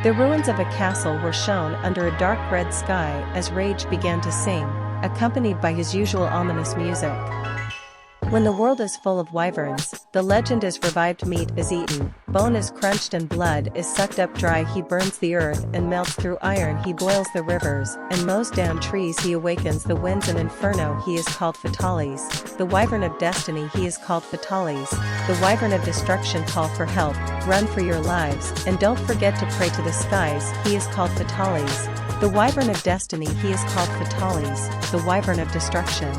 The ruins of a castle were shown under a dark red sky as Rage began to sing, accompanied by his usual ominous music. When the world is full of wyverns, the legend is revived, meat is eaten, bone is crunched and blood is sucked up dry. He burns the earth and melts through iron. He boils the rivers and mows down trees. He awakens the winds and inferno. He is called Fatalis. The wyvern of destiny. He is called Fatalis. The wyvern of destruction. Call for help, run for your lives, and don't forget to pray to the skies. He is called Fatalis. The wyvern of destiny. He is called Fatalis. The wyvern of destruction.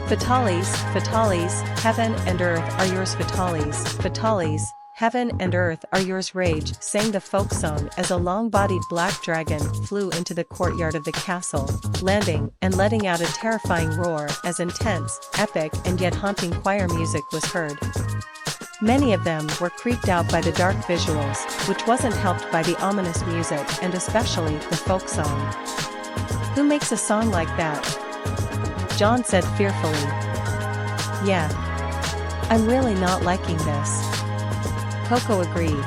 Fatalis, Fatalis, heaven and earth are yours. Fatalis, Fatalis, heaven and earth are yours. Rage sang the folk song as a long-bodied black dragon flew into the courtyard of the castle, landing and letting out a terrifying roar as intense, epic and yet haunting choir music was heard. Many of them were creeped out by the dark visuals, which wasn't helped by the ominous music and especially the folk song. Who makes a song like that? John said fearfully. Yeah. I'm really not liking this. Coco agreed.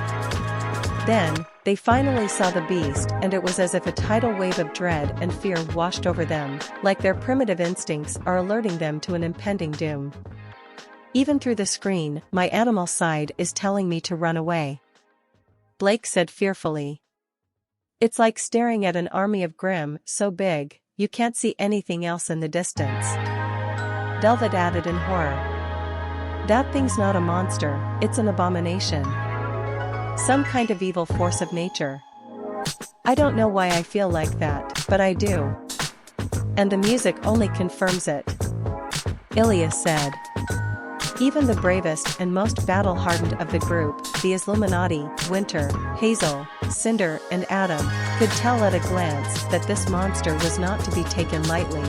Then, they finally saw the beast and it was as if a tidal wave of dread and fear washed over them, like their primitive instincts are alerting them to an impending doom. Even through the screen, my animal side is telling me to run away. Blake said fearfully. It's like staring at an army of Grimm, so big, you can't see anything else in the distance. Delvet added in horror. That thing's not a monster, it's an abomination. Some kind of evil force of nature. I don't know why I feel like that, but I do. And the music only confirms it. Ilya said. Even the bravest and most battle-hardened of the group, the Illuminati, Winter, Hazel, Cinder and Adam, could tell at a glance that this monster was not to be taken lightly.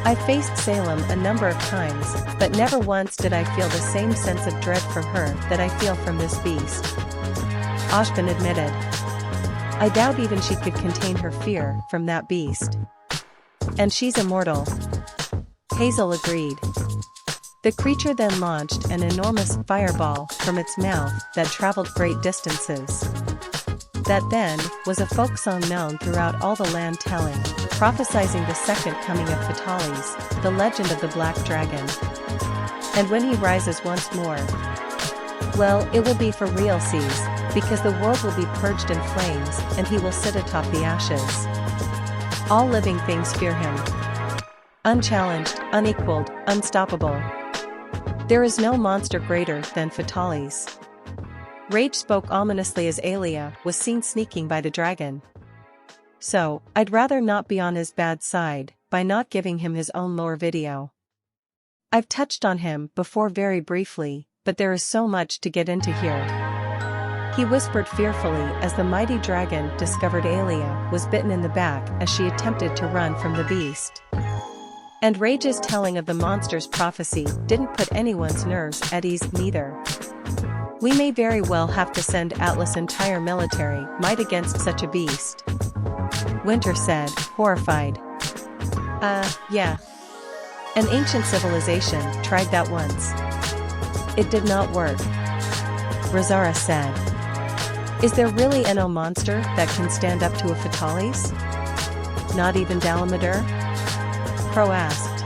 I faced Salem a number of times, but never once did I feel the same sense of dread from her that I feel from this beast. Ashvin admitted. I doubt even she could contain her fear from that beast. And she's immortal. Hazel agreed. The creature then launched an enormous fireball from its mouth that traveled great distances. That then was a folk song known throughout all the land, telling, prophesizing the second coming of Fatalis, the legend of the Black Dragon. And when he rises once more, well, it will be for real seas, because the world will be purged in flames and he will sit atop the ashes. All living things fear him. Unchallenged, unequaled, unstoppable. There is no monster greater than Fatalis. Rage spoke ominously as Alia was seen sneaking by the dragon. So, I'd rather not be on his bad side, by not giving him his own lore video. I've touched on him before very briefly, but there is so much to get into here. He whispered fearfully as the mighty dragon discovered Alia was bitten in the back as she attempted to run from the beast. And Rage's telling of the monster's prophecy didn't put anyone's nerves at ease neither. We may very well have to send Atlas' entire military might against such a beast. Winter said, horrified. Yeah. An ancient civilization tried that once. It did not work. Razara said. Is there really no monster that can stand up to a Fatalis? Not even Dalamadur? Crow asked.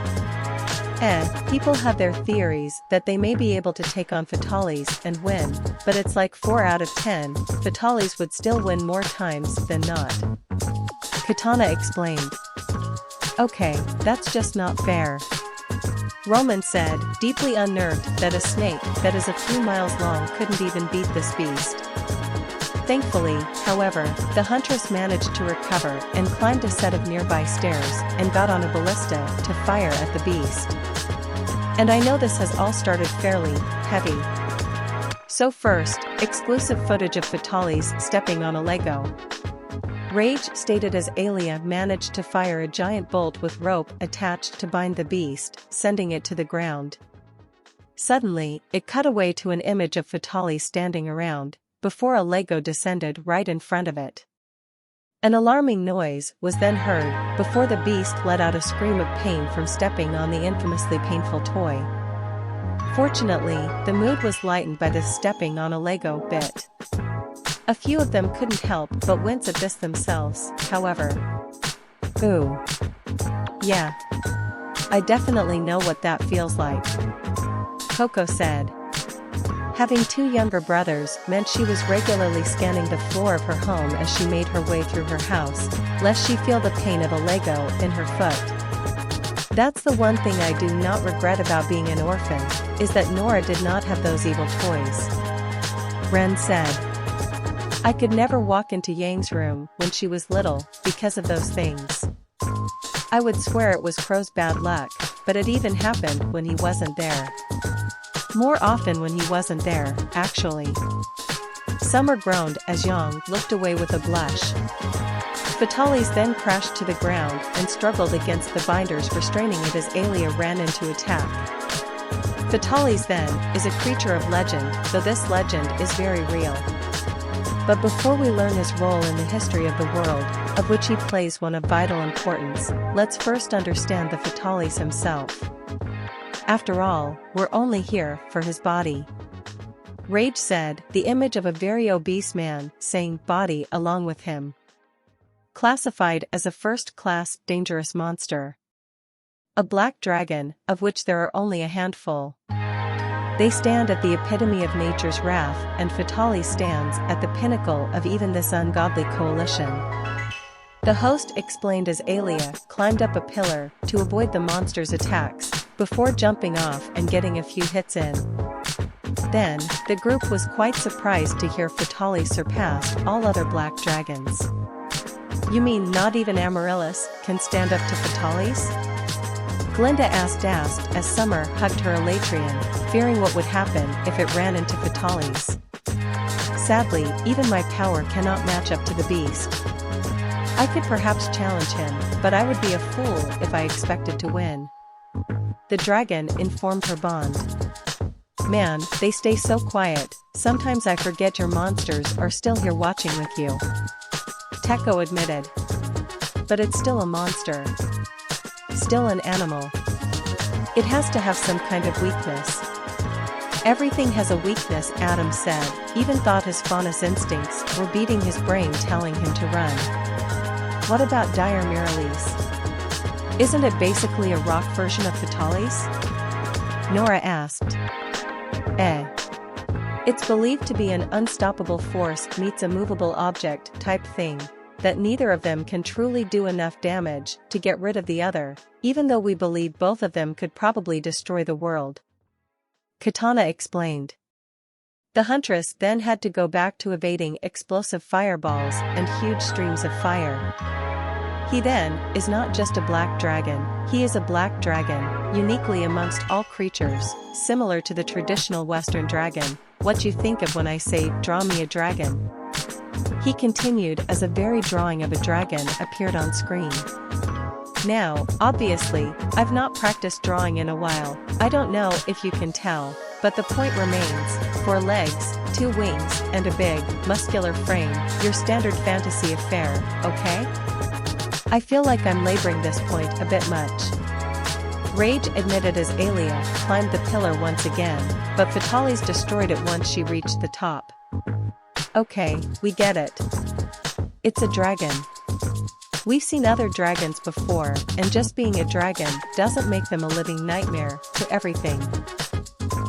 People have their theories that they may be able to take on Fatalis and win, but it's like 4 out of 10, Fatalis would still win more times than not. Katana explained. Okay, that's just not fair. Roman said, deeply unnerved that a snake that is a few miles long couldn't even beat this beast. Thankfully, however, the huntress managed to recover and climbed a set of nearby stairs and got on a ballista to fire at the beast. And I know this has all started fairly heavy. So first, exclusive footage of Fatalis stepping on a Lego. Rage stated as Alia managed to fire a giant bolt with rope attached to bind the beast, sending it to the ground. Suddenly, it cut away to an image of Fatalis standing around, before a Lego descended right in front of it. An alarming noise was then heard, before the beast let out a scream of pain from stepping on the infamously painful toy. Fortunately, the mood was lightened by the stepping on a Lego bit. A few of them couldn't help but wince at this themselves, however. Ooh. Yeah. I definitely know what that feels like, Coco said. Having two younger brothers meant she was regularly scanning the floor of her home as she made her way through her house, lest she feel the pain of a Lego in her foot. That's the one thing I do not regret about being an orphan, is that Nora did not have those evil toys. Ren said. I could never walk into Yang's room when she was little because of those things. I would swear it was Crow's bad luck, but it even happened when he wasn't there. More often when he wasn't there, actually. Summer groaned as Yang looked away with a blush. Fatalis then crashed to the ground and struggled against the binders, restraining it as Alia ran into attack. Fatalis then is a creature of legend, though this legend is very real. But before we learn his role in the history of the world, of which he plays one of vital importance, let's first understand the Fatalis himself. After all, we're only here for his body. Rage said, the image of a very obese man, saying body along with him. Classified as a first-class dangerous monster. A black dragon, of which there are only a handful. They stand at the epitome of nature's wrath, and Fatalis stands at the pinnacle of even this ungodly coalition. The host explained as Alia climbed up a pillar to avoid the monster's attacks, before jumping off and getting a few hits in. Then, the group was quite surprised to hear Fatalis surpassed all other black dragons. You mean not even Amaryllis can stand up to Fatalis? Glinda asked as Summer hugged her Elatrian, fearing what would happen if it ran into Fatalis. Sadly, even my power cannot match up to the beast. I could perhaps challenge him, but I would be a fool if I expected to win. The dragon informed her bond. Man, they stay so quiet, sometimes I forget your monsters are still here watching with you. Teko admitted. But it's still a monster. Still an animal. It has to have some kind of weakness. Everything has a weakness, Adam said, even thought his faunus instincts were beating his brain telling him to run. What about Dire Miralis? Isn't it basically a rock version of Fatalis? Nora asked. It's believed to be an unstoppable force meets a movable object type thing, that neither of them can truly do enough damage to get rid of the other, even though we believe both of them could probably destroy the world. Katana explained. The huntress then had to go back to evading explosive fireballs and huge streams of fire. He then is not just a black dragon, he is a black dragon, uniquely amongst all creatures, similar to the traditional Western dragon. What you think of when I say, draw me a dragon? He continued as a very drawing of a dragon appeared on screen. Now, obviously, I've not practiced drawing in a while, I don't know if you can tell, but the point remains, 4 legs, 2 wings, and a big, muscular frame, your standard fantasy affair, okay? I feel like I'm laboring this point a bit much. Rage admitted as Alia climbed the pillar once again, but Fatalis destroyed it once she reached the top. Okay, we get it. It's a dragon. We've seen other dragons before, and just being a dragon doesn't make them a living nightmare to everything.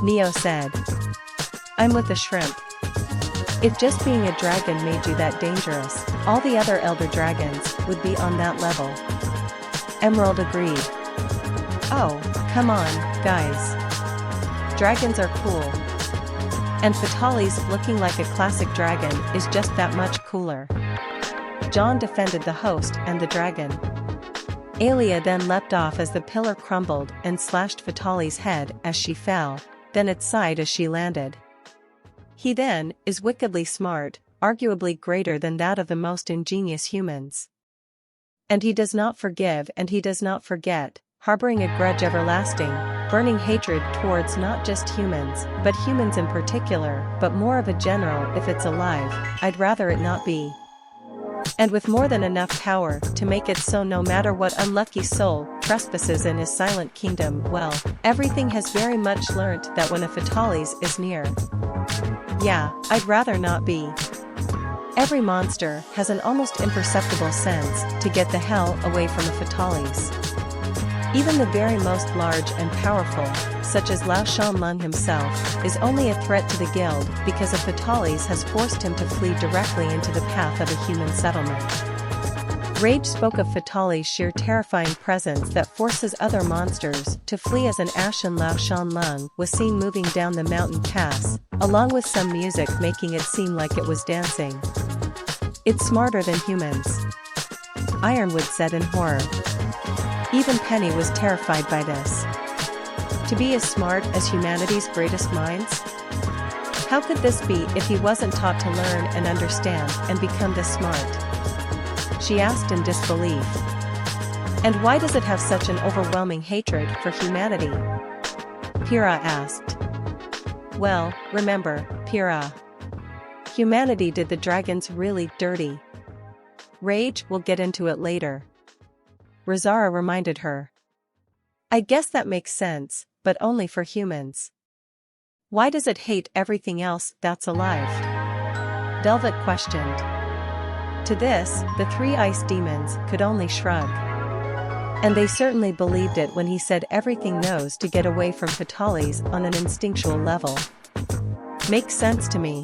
Neo said. I'm with the shrimp. If just being a dragon made you that dangerous, all the other elder dragons would be on that level. Emerald agreed. Oh, come on, guys. Dragons are cool. And Fatalis looking like a classic dragon is just that much cooler. John defended the host and the dragon. Alia then leapt off as the pillar crumbled and slashed Fatalis' head as she fell, then its side as she landed. He then is wickedly smart, arguably greater than that of the most ingenious humans. And he does not forgive and he does not forget, harboring a grudge everlasting, burning hatred towards not just humans, but humans in particular, but more of a general if it's alive, I'd rather it not be. And with more than enough power to make it so no matter what unlucky soul trespasses in his silent kingdom, well, everything has very much learnt that when a Fatalis is near. Yeah, I'd rather not be. Every monster has an almost imperceptible sense to get the hell away from the Fatalis. Even the very most large and powerful, such as Lao Shanlung himself, is only a threat to the guild because a Fatalis has forced him to flee directly into the path of a human settlement. Rage spoke of Fatalis' sheer terrifying presence that forces other monsters to flee as an ashen Lao Shanlung was seen moving down the mountain pass, along with some music making it seem like it was dancing. "It's smarter than humans," Ironwood said in horror. Even Penny was terrified by this. To be as smart as humanity's greatest minds? How could this be if he wasn't taught to learn and understand and become this smart? She asked in disbelief. And why does it have such an overwhelming hatred for humanity? Pyrrha asked. Well, remember, Pyrrha. Humanity did the dragons really dirty. Rage will get into it later. Rizara reminded her. I guess that makes sense, but only for humans. Why does it hate everything else that's alive? Delvet questioned. To this, the three ice demons could only shrug. And they certainly believed it when he said everything knows to get away from Fatalis on an instinctual level. Makes sense to me.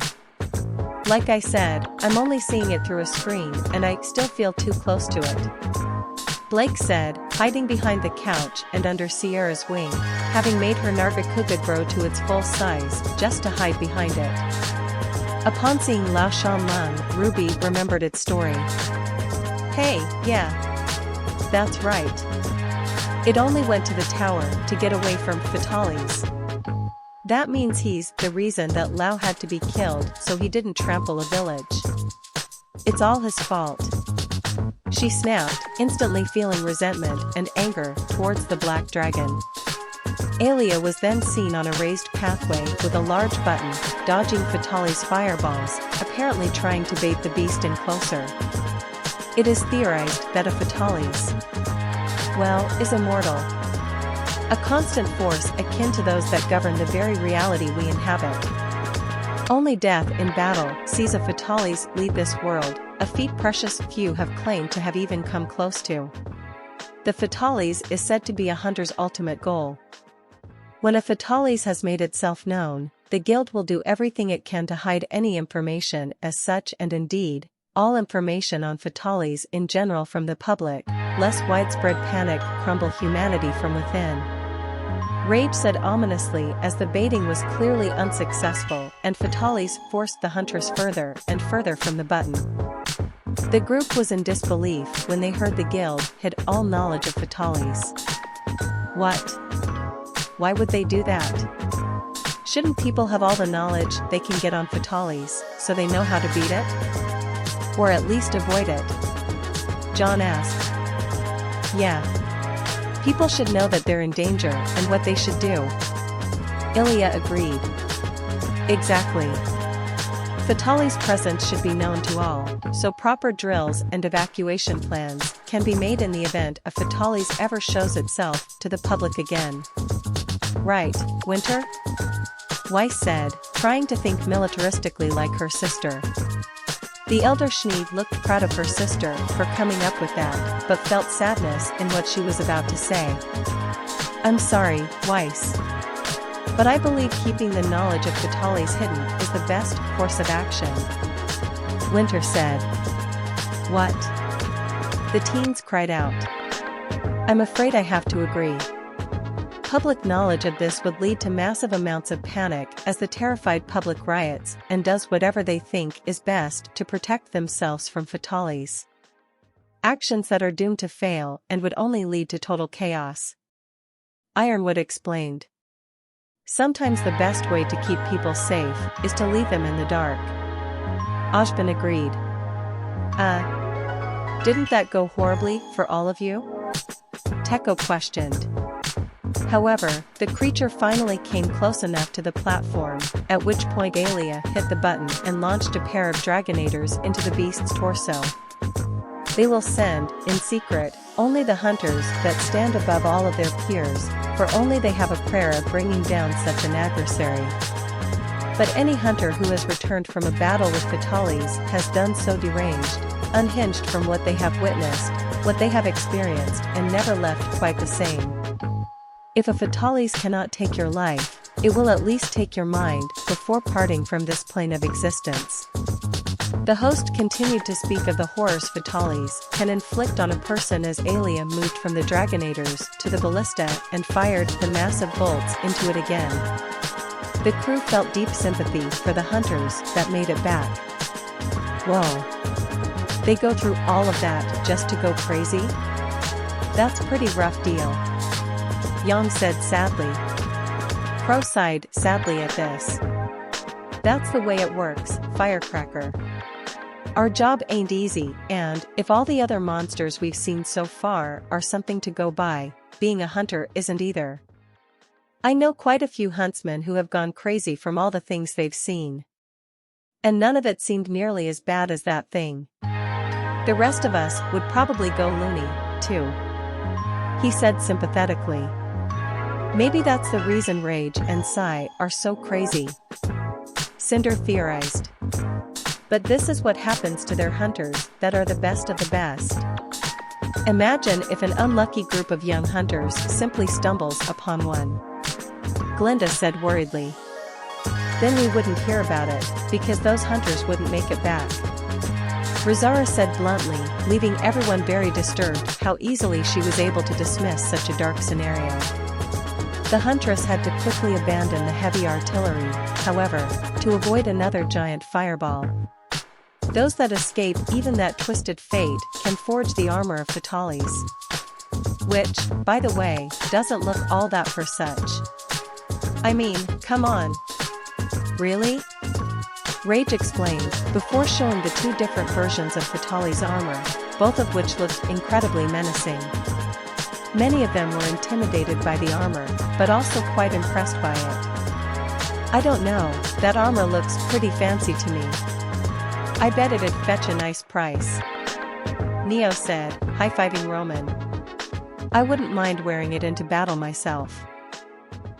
Like I said, I'm only seeing it through a screen and I still feel too close to it. Blake said, hiding behind the couch and under Sierra's wing, having made her Nargacuga grow to its full size just to hide behind it. Upon seeing Lao Shanlung, RWBY remembered its story. Hey, yeah. That's right. It only went to the tower to get away from Fatalis. That means he's the reason that Lao had to be killed so he didn't trample a village. It's all his fault. She snapped, instantly feeling resentment and anger towards the black dragon. Aelia was then seen on a raised pathway with a large button, dodging Fatalis' fireballs, apparently trying to bait the beast in closer. It is theorized that a Fatalis, well, is immortal. A constant force akin to those that govern the very reality we inhabit. Only death in battle sees a Fatalis leave this world, a feat precious few have claimed to have even come close to. The Fatalis is said to be a hunter's ultimate goal. When a Fatalis has made itself known, the guild will do everything it can to hide any information as such, and indeed, all information on Fatalis in general from the public, lest widespread panic crumble humanity from within. Rage said ominously as the baiting was clearly unsuccessful and Fatalis forced the hunters further and further from the button. The group was in disbelief when they heard the guild hid all knowledge of Fatalis. What? Why would they do that? Shouldn't people have all the knowledge they can get on Fatalis so they know how to beat it? Or at least avoid it? John asked. Yeah. People should know that they're in danger and what they should do. Ilya agreed. Exactly. Fatalis' presence should be known to all, so proper drills and evacuation plans can be made in the event a Fatalis ever shows itself to the public again. Right, Winter? Weiss said, trying to think militaristically like her sister. The elder Schneid looked proud of her sister for coming up with that, but felt sadness in what she was about to say. I'm sorry, Weiss. But I believe keeping the knowledge of Fatalis hidden is the best course of action. Winter said. What? The teens cried out. I'm afraid I have to agree. Public knowledge of this would lead to massive amounts of panic as the terrified public riots and does whatever they think is best to protect themselves from Fatalis. Actions that are doomed to fail and would only lead to total chaos. Ironwood explained. Sometimes the best way to keep people safe is to leave them in the dark. Ashbin agreed. Didn't that go horribly for all of you? Teko questioned. However, the creature finally came close enough to the platform, at which point Aelia hit the button and launched a pair of Dragonators into the beast's torso. They will send, in secret, only the hunters that stand above all of their peers, for only they have a prayer of bringing down such an adversary. But any hunter who has returned from a battle with Fatalis has done so deranged, unhinged from what they have witnessed, what they have experienced, and never left quite the same. If a Fatalis cannot take your life, it will at least take your mind before parting from this plane of existence. The host continued to speak of the horrors Fatalis can inflict on a person as Alia moved from the Dragonators to the ballista and fired the massive bolts into it again. The crew felt deep sympathy for the hunters that made it back. Whoa. They go through all of that just to go crazy? That's a pretty rough deal. Yang said sadly. Crow sighed sadly at this. That's the way it works, Firecracker. Our job ain't easy, and, if all the other monsters we've seen so far are something to go by, being a hunter isn't either. I know quite a few huntsmen who have gone crazy from all the things they've seen. And none of it seemed nearly as bad as that thing. The rest of us would probably go loony, too. He said sympathetically. Maybe that's the reason Rage and Sai are so crazy. Cinder theorized. But this is what happens to their hunters that are the best of the best. Imagine if an unlucky group of young hunters simply stumbles upon one. Glinda said worriedly. Then we wouldn't hear about it, because those hunters wouldn't make it back. Rizara said bluntly, leaving everyone very disturbed how easily she was able to dismiss such a dark scenario. The huntress had to quickly abandon the heavy artillery, however, to avoid another giant fireball. Those that escape even that twisted fate can forge the armor of Fatalis. Which, by the way, doesn't look all that for such. I mean, come on. Really? Rage explained, before showing the two different versions of Fatalis' armor, both of which looked incredibly menacing. Many of them were intimidated by the armor, but also quite impressed by it. I don't know, that armor looks pretty fancy to me. I bet it'd fetch a nice price. Neo said, high-fiving Roman. I wouldn't mind wearing it into battle myself.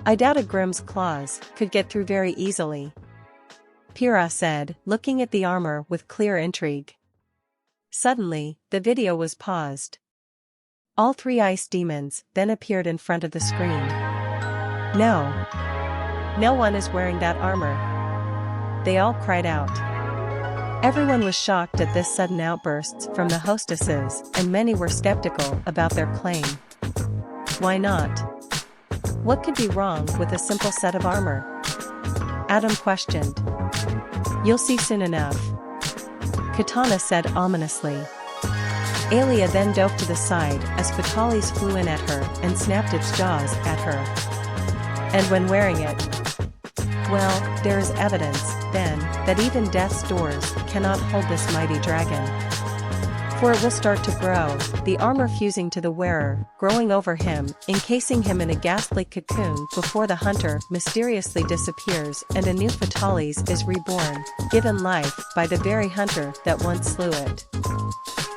I doubt a Grimm's claws could get through very easily. Pyrrha said, looking at the armor with clear intrigue. Suddenly, the video was paused. All three ice demons then appeared in front of the screen. No. No one is wearing that armor. They all cried out. Everyone was shocked at this sudden outbursts from the hostesses, and many were skeptical about their claim. Why not? What could be wrong with a simple set of armor? Adam questioned. You'll see soon enough. Katana said ominously. Alia then dove to the side as Fatalis flew in at her and snapped its jaws at her. And when wearing it, well, there is evidence, then, that even death's doors cannot hold this mighty dragon. For it will start to grow, the armor fusing to the wearer, growing over him, encasing him in a ghastly cocoon before the hunter mysteriously disappears and a new Fatalis is reborn, given life by the very hunter that once slew it.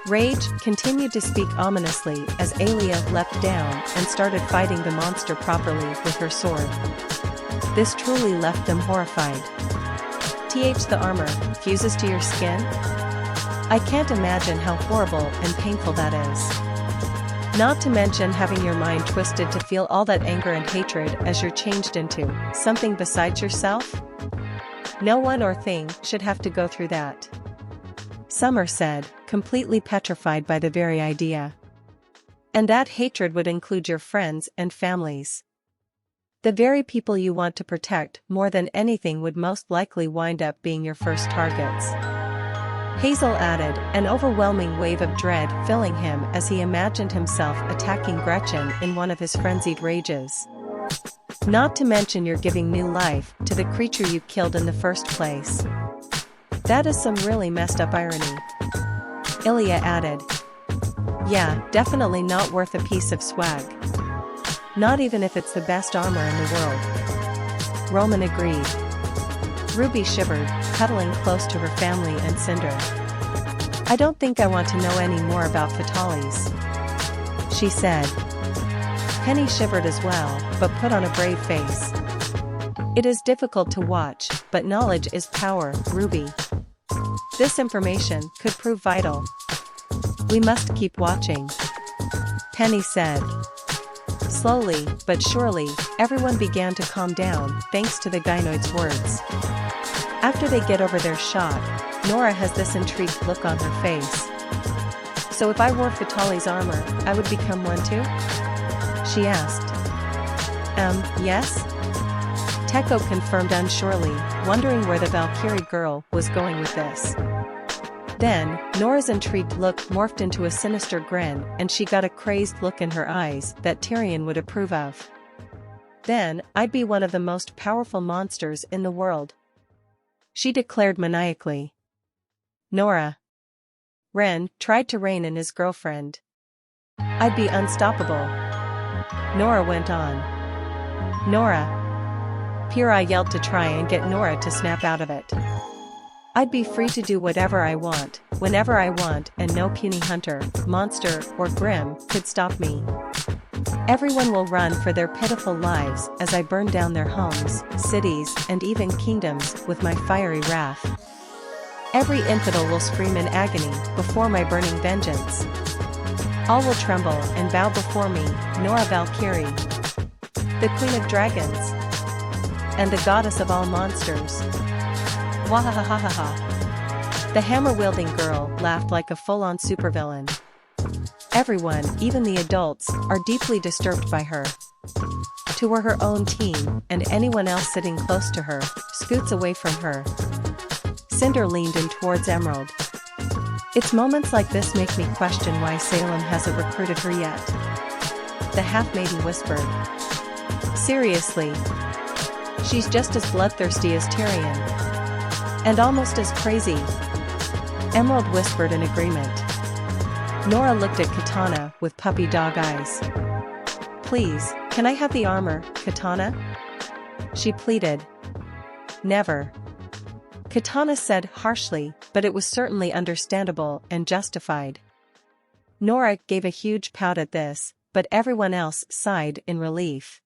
Rage continued to speak ominously as Alia leapt down and started fighting the monster properly with her sword. This truly left them horrified. The armor fuses to your skin? I can't imagine how horrible and painful that is. Not to mention having your mind twisted to feel all that anger and hatred as you're changed into something besides yourself? No one or thing should have to go through that. Summer said, completely petrified by the very idea. And that hatred would include your friends and families. The very people you want to protect more than anything would most likely wind up being your first targets. Hazel added, an overwhelming wave of dread filling him as he imagined himself attacking Gretchen in one of his frenzied rages. Not to mention you're giving new life to the creature you killed in the first place. That is some really messed up irony. Ilya added. Yeah, definitely not worth a piece of swag. Not even if it's the best armor in the world. Roman agreed. Ruby shivered, cuddling close to her family and Cinder. I don't think I want to know any more about Fatalis, she said. Penny shivered as well, but put on a brave face. It is difficult to watch, but knowledge is power, Ruby. This information could prove vital. We must keep watching, Penny said. Slowly, but surely, everyone began to calm down, thanks to the gynoid's words. After they get over their shock, Nora has this intrigued look on her face. So if I wore Fatalis' armor, I would become one too? She asked. Yes? Teko confirmed unsurely, wondering where the Valkyrie girl was going with this. Then, Nora's intrigued look morphed into a sinister grin, and she got a crazed look in her eyes that Tyrion would approve of. Then, I'd be one of the most powerful monsters in the world, she declared maniacally. Nora. Ren tried to rein in his girlfriend. I'd be unstoppable, Nora went on. Nora. Pyrrha yelled to try and get Nora to snap out of it. I'd be free to do whatever I want, whenever I want, and no puny hunter, monster, or grim could stop me. Everyone will run for their pitiful lives as I burn down their homes, cities, and even kingdoms with my fiery wrath. Every infidel will scream in agony before my burning vengeance. All will tremble and bow before me, Nora Valkyrie, the Queen of Dragons, and the goddess of all monsters. Wahahahaha. The hammer-wielding girl laughed like a full-on supervillain. Everyone, even the adults, are deeply disturbed by her. To where her own team, and anyone else sitting close to her, scoots away from her. Cinder leaned in towards Emerald. It's moments like this make me question why Salem hasn't recruited her yet. The half-maiden whispered. Seriously. She's just as bloodthirsty as Tyrion. And almost as crazy. Emerald whispered in agreement. Nora looked at Katana with puppy dog eyes. Please, can I have the armor, Katana? She pleaded. Never. Katana said harshly, but it was certainly understandable and justified. Nora gave a huge pout at this, but everyone else sighed in relief.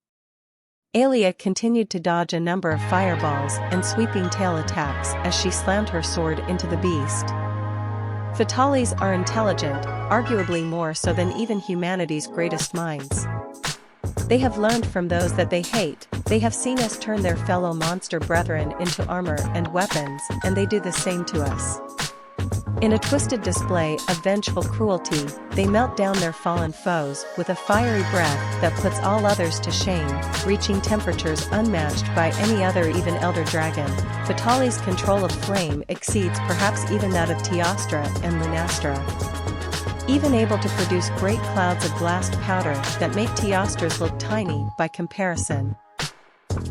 Aelia continued to dodge a number of fireballs and sweeping tail attacks as she slammed her sword into the beast. Fatalis are intelligent, arguably more so than even humanity's greatest minds. They have learned from those that they hate, they have seen us turn their fellow monster brethren into armor and weapons, and they do the same to us. In a twisted display of vengeful cruelty, they melt down their fallen foes with a fiery breath that puts all others to shame, reaching temperatures unmatched by any other even elder dragon. Fatali's control of flame exceeds perhaps even that of Teostra and Lunastra. Even able to produce great clouds of blast powder that make Teostras look tiny by comparison.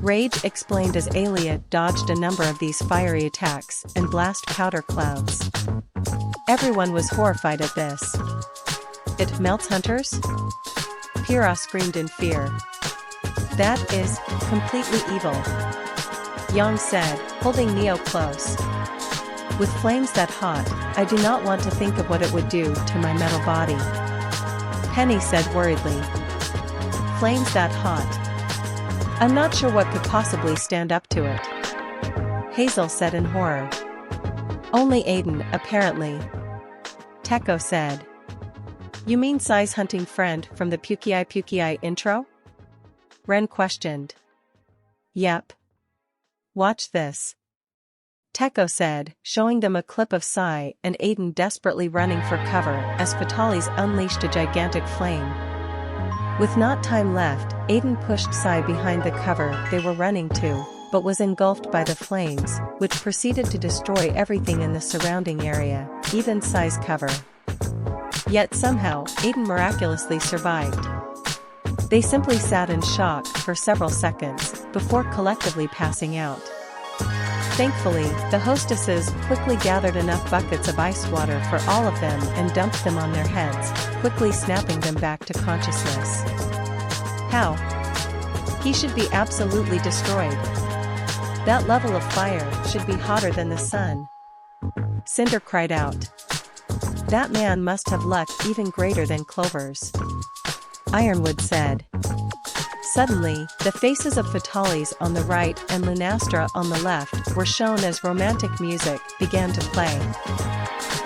Rage explained as Aelia dodged a number of these fiery attacks and blast powder clouds. Everyone was horrified at this. It melts hunters? Pyrrha screamed in fear. That is completely evil, Yang said, holding Neo close. With flames that hot, I do not want to think of what it would do to my metal body, Penny said worriedly. Flames that hot. I'm not sure what could possibly stand up to it, Hazel said in horror. Only Aiden, apparently, Teko said. You mean Sai's hunting friend from the Pukei intro? Ren questioned. Yep. Watch this, Teko said, showing them a clip of Sai and Aiden desperately running for cover as Fatalis unleashed a gigantic flame. With not time left, Aiden pushed Sai behind the cover they were running to, but was engulfed by the flames, which proceeded to destroy everything in the surrounding area, even Sai's cover. Yet somehow, Aiden miraculously survived. They simply sat in shock for several seconds, before collectively passing out. Thankfully, the hostesses quickly gathered enough buckets of ice water for all of them and dumped them on their heads, quickly snapping them back to consciousness. How? He should be absolutely destroyed. That level of fire should be hotter than the sun, Cinder cried out. That man must have luck even greater than Clover's, Ironwood said. Suddenly, the faces of Fatalis on the right and Lunastra on the left were shown as romantic music began to play.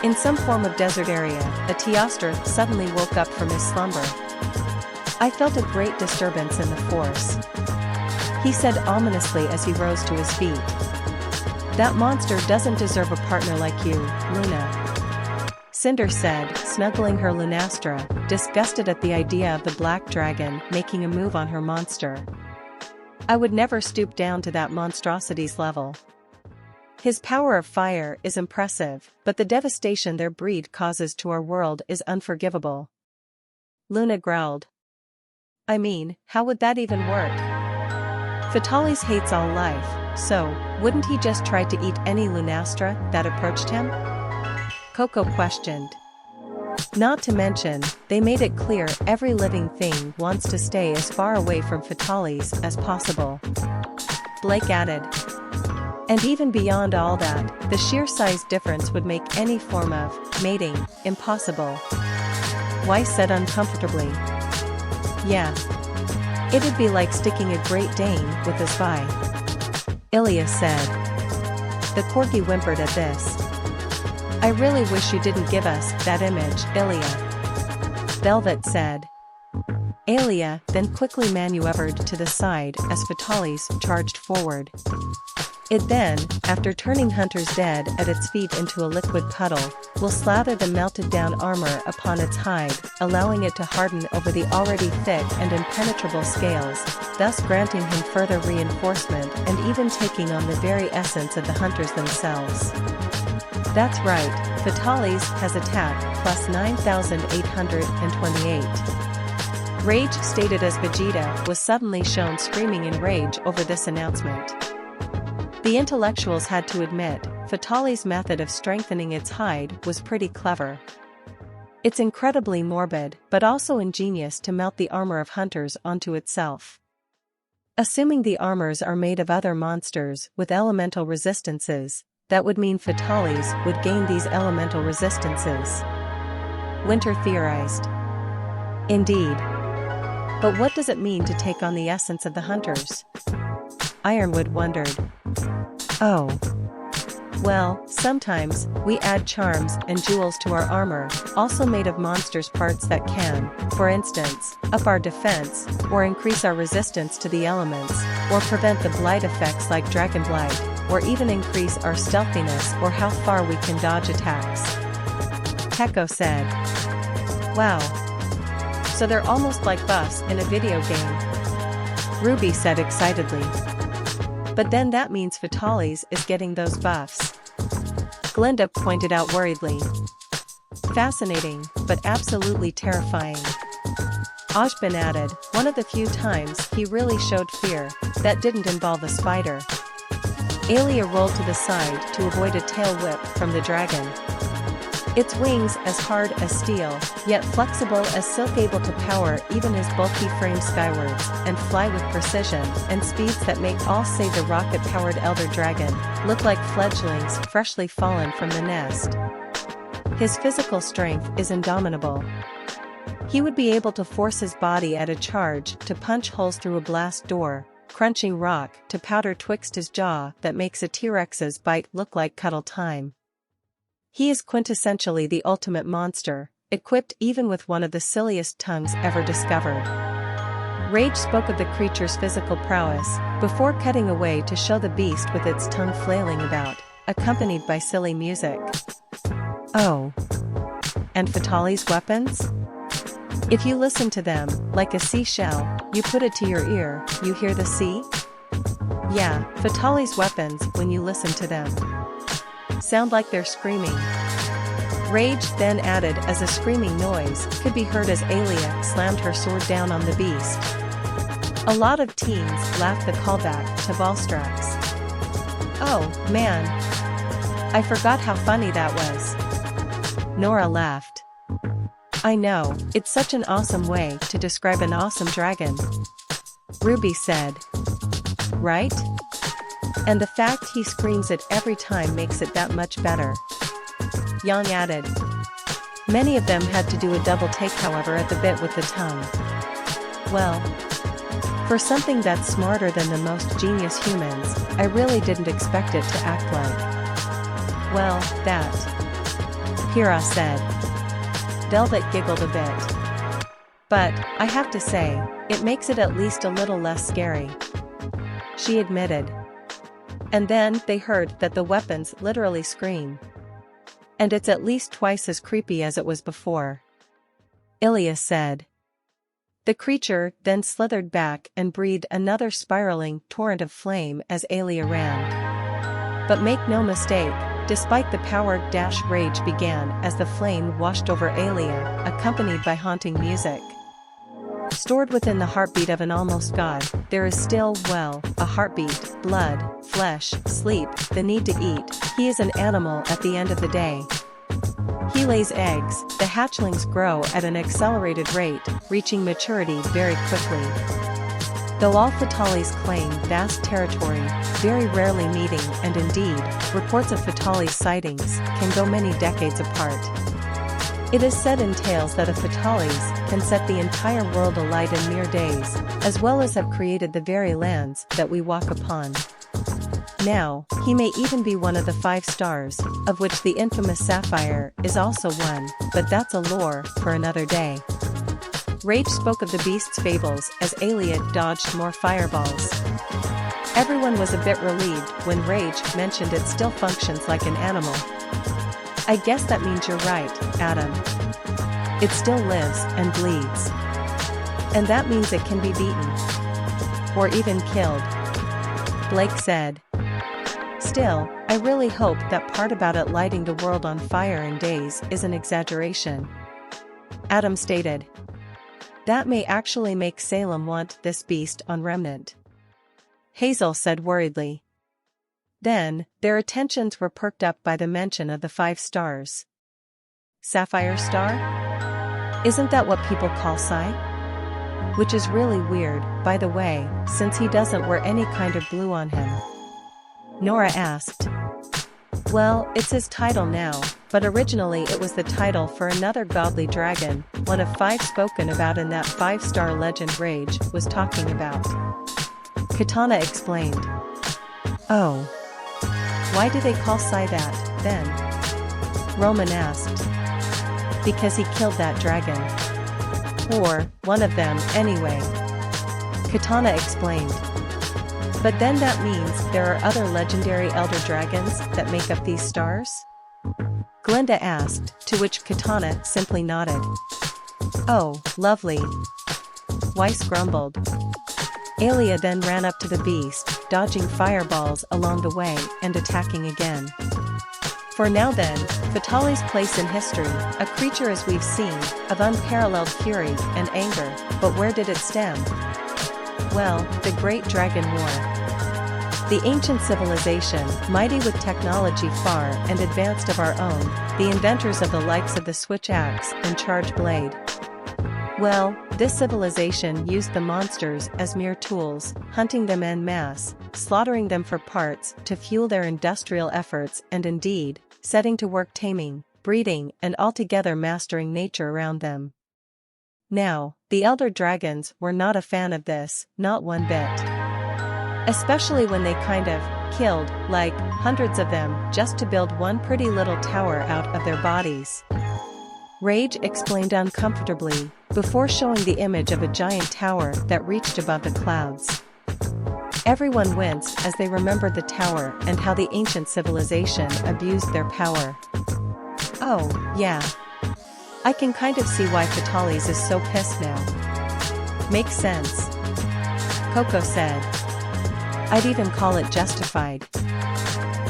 In some form of desert area, a Teostra suddenly woke up from his slumber. I felt a great disturbance in the force, he said ominously as he rose to his feet. That monster doesn't deserve a partner like you, Luna, Cinder said, snuggling her Lunastra, disgusted at the idea of the black dragon making a move on her monster. I would never stoop down to that monstrosity's level. His power of fire is impressive, but the devastation their breed causes to our world is unforgivable. Luna growled. I mean, how would that even work? Fatalis hates all life, so, wouldn't he just try to eat any Lunastra that approached him? Coco questioned. Not to mention, they made it clear every living thing wants to stay as far away from Fatalis as possible. Blake added. And even beyond all that, the sheer size difference would make any form of mating impossible. Weiss said uncomfortably. Yeah. It'd be like sticking a Great Dane with a spy. Ilya said. The corgi whimpered at this. I really wish you didn't give us that image, Ilya. Velvet said. Ilya then quickly maneuvered to the side as Fatalis charged forward. It then, after turning Hunter's dead at its feet into a liquid puddle, will slather the melted down armor upon its hide, allowing it to harden over the already thick and impenetrable scales, thus granting him further reinforcement and even taking on the very essence of the hunters themselves. That's right, Fatalis has attack plus 9,828. Rage stated as Vegeta was suddenly shown screaming in rage over this announcement. The intellectuals had to admit, Fatalis' method of strengthening its hide was pretty clever. It's incredibly morbid, but also ingenious to melt the armor of hunters onto itself. Assuming the armors are made of other monsters with elemental resistances, that would mean Fatalis would gain these elemental resistances. Winter theorized. Indeed. But what does it mean to take on the essence of the hunters? Ironwood wondered. Oh. Well, sometimes, we add charms and jewels to our armor, also made of monsters' parts that can, for instance, up our defense, or increase our resistance to the elements, or prevent the blight effects like dragon blight, or even increase our stealthiness or how far we can dodge attacks. Teko said. Wow. So they're almost like buffs in a video game. RWBY said excitedly. But then that means Fatalis is getting those buffs. Glinda pointed out worriedly. Fascinating, but absolutely terrifying. Ojban added, one of the few times he really showed fear, that didn't involve a spider. Aelia rolled to the side to avoid a tail whip from the dragon. Its wings as hard as steel, yet flexible as silk, able to power even his bulky frame skywards, and fly with precision and speeds that make all save the rocket-powered elder dragon look like fledglings freshly fallen from the nest. His physical strength is indomitable. He would be able to force his body at a charge to punch holes through a blast door, crunching rock to powder twixt his jaw that makes a T-Rex's bite look like cuddle time. He is quintessentially the ultimate monster, equipped even with one of the silliest tongues ever discovered. Rage spoke of the creature's physical prowess, before cutting away to show the beast with its tongue flailing about, accompanied by silly music. Oh. And Fatalis' weapons? If you listen to them, like a seashell, you put it to your ear, you hear the sea? Yeah, Fatalis' weapons, when you listen to them, sound like they're screaming. Rage then added as a screaming noise could be heard as Aelia slammed her sword down on the beast. A lot of teens laughed the callback to Valstrax. Oh, man. I forgot how funny that was. Nora laughed. I know, it's such an awesome way to describe an awesome dragon. RWBY said. Right? And the fact he screams it every time makes it that much better. Yang added. Many of them had to do a double take however at the bit with the tongue. Well. For something that's smarter than the most genius humans, I really didn't expect it to act like. Well, that. Hera said. Velvet giggled a bit. But, I have to say, it makes it at least a little less scary. She admitted. And then they heard that the weapons literally scream. And it's at least twice as creepy as it was before. Ilya said. The creature then slithered back and breathed another spiraling torrent of flame as Alia ran. But make no mistake, despite the power, rage began as the flame washed over Alia, accompanied by haunting music. Stored within the heartbeat of an almost god, there is still, well, a heartbeat, blood, flesh, sleep, the need to eat. He is an animal at the end of the day. He lays eggs, the hatchlings grow at an accelerated rate, reaching maturity very quickly. Though all Fatalis claim vast territory, very rarely meeting, and indeed, reports of Fatalis sightings can go many decades apart. It is said in tales that a Fatalis can set the entire world alight in mere days, as well as have created the very lands that we walk upon. Now, he may even be one of the 5 stars, of which the infamous sapphire is also one, but that's a lore for another day. Rage spoke of the beast's fables as Alia dodged more fireballs. Everyone was a bit relieved when Rage mentioned it still functions like an animal. I guess that means you're right, Adam. It still lives and bleeds. And that means it can be beaten. Or even killed. Blake said. Still, I really hope that part about it lighting the world on fire in days is an exaggeration. Adam stated. That may actually make Salem want this beast on Remnant. Hazel said worriedly. Then, their attentions were perked up by the mention of the 5 stars. Sapphire star? Isn't that what people call Sai? Which is really weird, by the way, since he doesn't wear any kind of blue on him. Nora asked. Well, it's his title now, but originally it was the title for another godly dragon, one of 5 spoken about in that 5-star legend Rage was talking about. Katana explained. Oh. Why do they call Sai that, then? Roman asked. Because he killed that dragon. Or, one of them, anyway. Katana explained. But then that means there are other legendary elder dragons that make up these stars? Glinda asked, to which Katana simply nodded. Oh, lovely. Weiss grumbled. Alia then ran up to the beast, dodging fireballs along the way and attacking again. For now then, Fatalis' place in history, a creature as we've seen, of unparalleled fury and anger, but where did it stem? Well, the Great Dragon War. The ancient civilization, mighty with technology far and advanced of our own, the inventors of the likes of the switch axe and charge blade. Well, this civilization used the monsters as mere tools, hunting them en masse, slaughtering them for parts to fuel their industrial efforts and indeed, setting to work taming, breeding and altogether mastering nature around them. Now, the elder dragons were not a fan of this, not one bit. Especially when they kind of killed, like, hundreds of them just to build one pretty little tower out of their bodies. Rage explained uncomfortably, before showing the image of a giant tower that reached above the clouds. Everyone winced as they remembered the tower and how the ancient civilization abused their power. Oh, yeah. I can kind of see why Fatalis is so pissed now. Makes sense. Coco said. I'd even call it justified.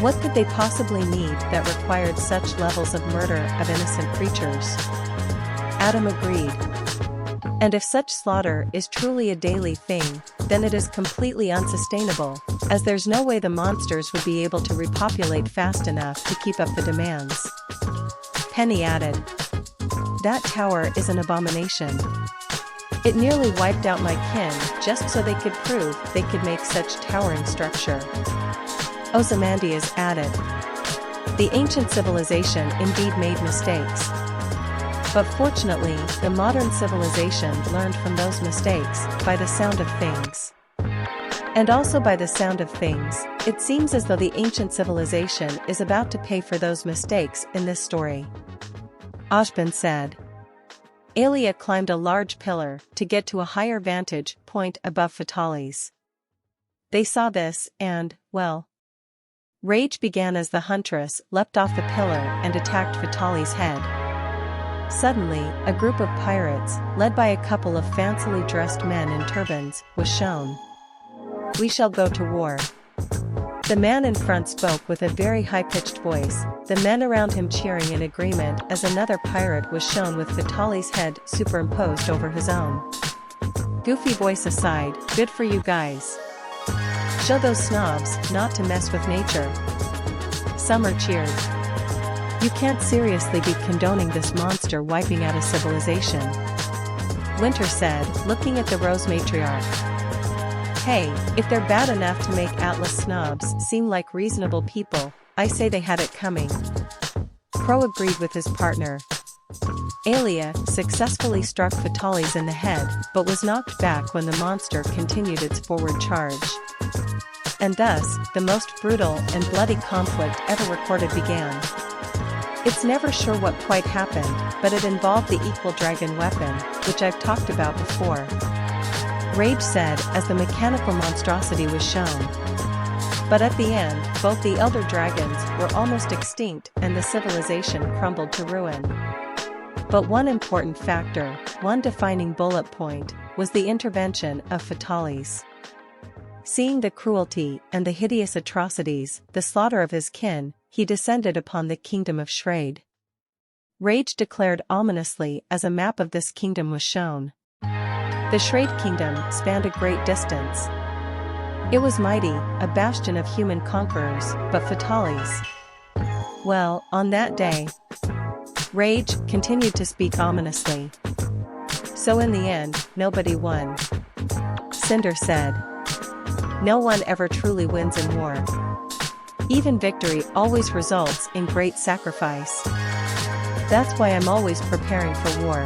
What could they possibly need that required such levels of murder of innocent creatures? Adam agreed. And if such slaughter is truly a daily thing, then it is completely unsustainable, as there's no way the monsters would be able to repopulate fast enough to keep up the demands. Penny added. That tower is an abomination. It nearly wiped out my kin just so they could prove they could make such towering structure. Ozymandias added. The ancient civilization indeed made mistakes. But fortunately, the modern civilization learned from those mistakes, by the sound of things. And also by the sound of things, it seems as though the ancient civilization is about to pay for those mistakes in this story. RWBY said. Alia climbed a large pillar to get to a higher vantage point above Fatalis. They saw this and, well, rage began as the huntress leapt off the pillar and attacked Fatalis' head. Suddenly, a group of pirates, led by a couple of fancily dressed men in turbans, was shown. We shall go to war. The man in front spoke with a very high-pitched voice, the men around him cheering in agreement as another pirate was shown with Fatalis' head superimposed over his own. Goofy voice aside, good for you guys. Show those snobs not to mess with nature. Summer cheered. You can't seriously be condoning this monster wiping out a civilization. Winter said, looking at the Rose matriarch. Hey, if they're bad enough to make Atlas snobs seem like reasonable people, I say they had it coming. Crow agreed with his partner. Alia successfully struck Fatalis in the head, but was knocked back when the monster continued its forward charge. And thus, the most brutal and bloody conflict ever recorded began. It's never sure what quite happened, but it involved the equal dragon weapon, which I've talked about before. Rage said as the mechanical monstrosity was shown. But at the end, both the elder dragons were almost extinct and the civilization crumbled to ruin. But one important factor, one defining bullet point, was the intervention of Fatalis. Seeing the cruelty and the hideous atrocities, the slaughter of his kin, he descended upon the kingdom of RWBY. Rage declared ominously as a map of this kingdom was shown. The RWBY kingdom spanned a great distance. It was mighty, a bastion of human conquerors, but Fatalis. Well, on that day, Rage continued to speak ominously. So in the end, nobody won. Cinder said. No one ever truly wins in war. Even victory always results in great sacrifice. That's why I'm always preparing for war.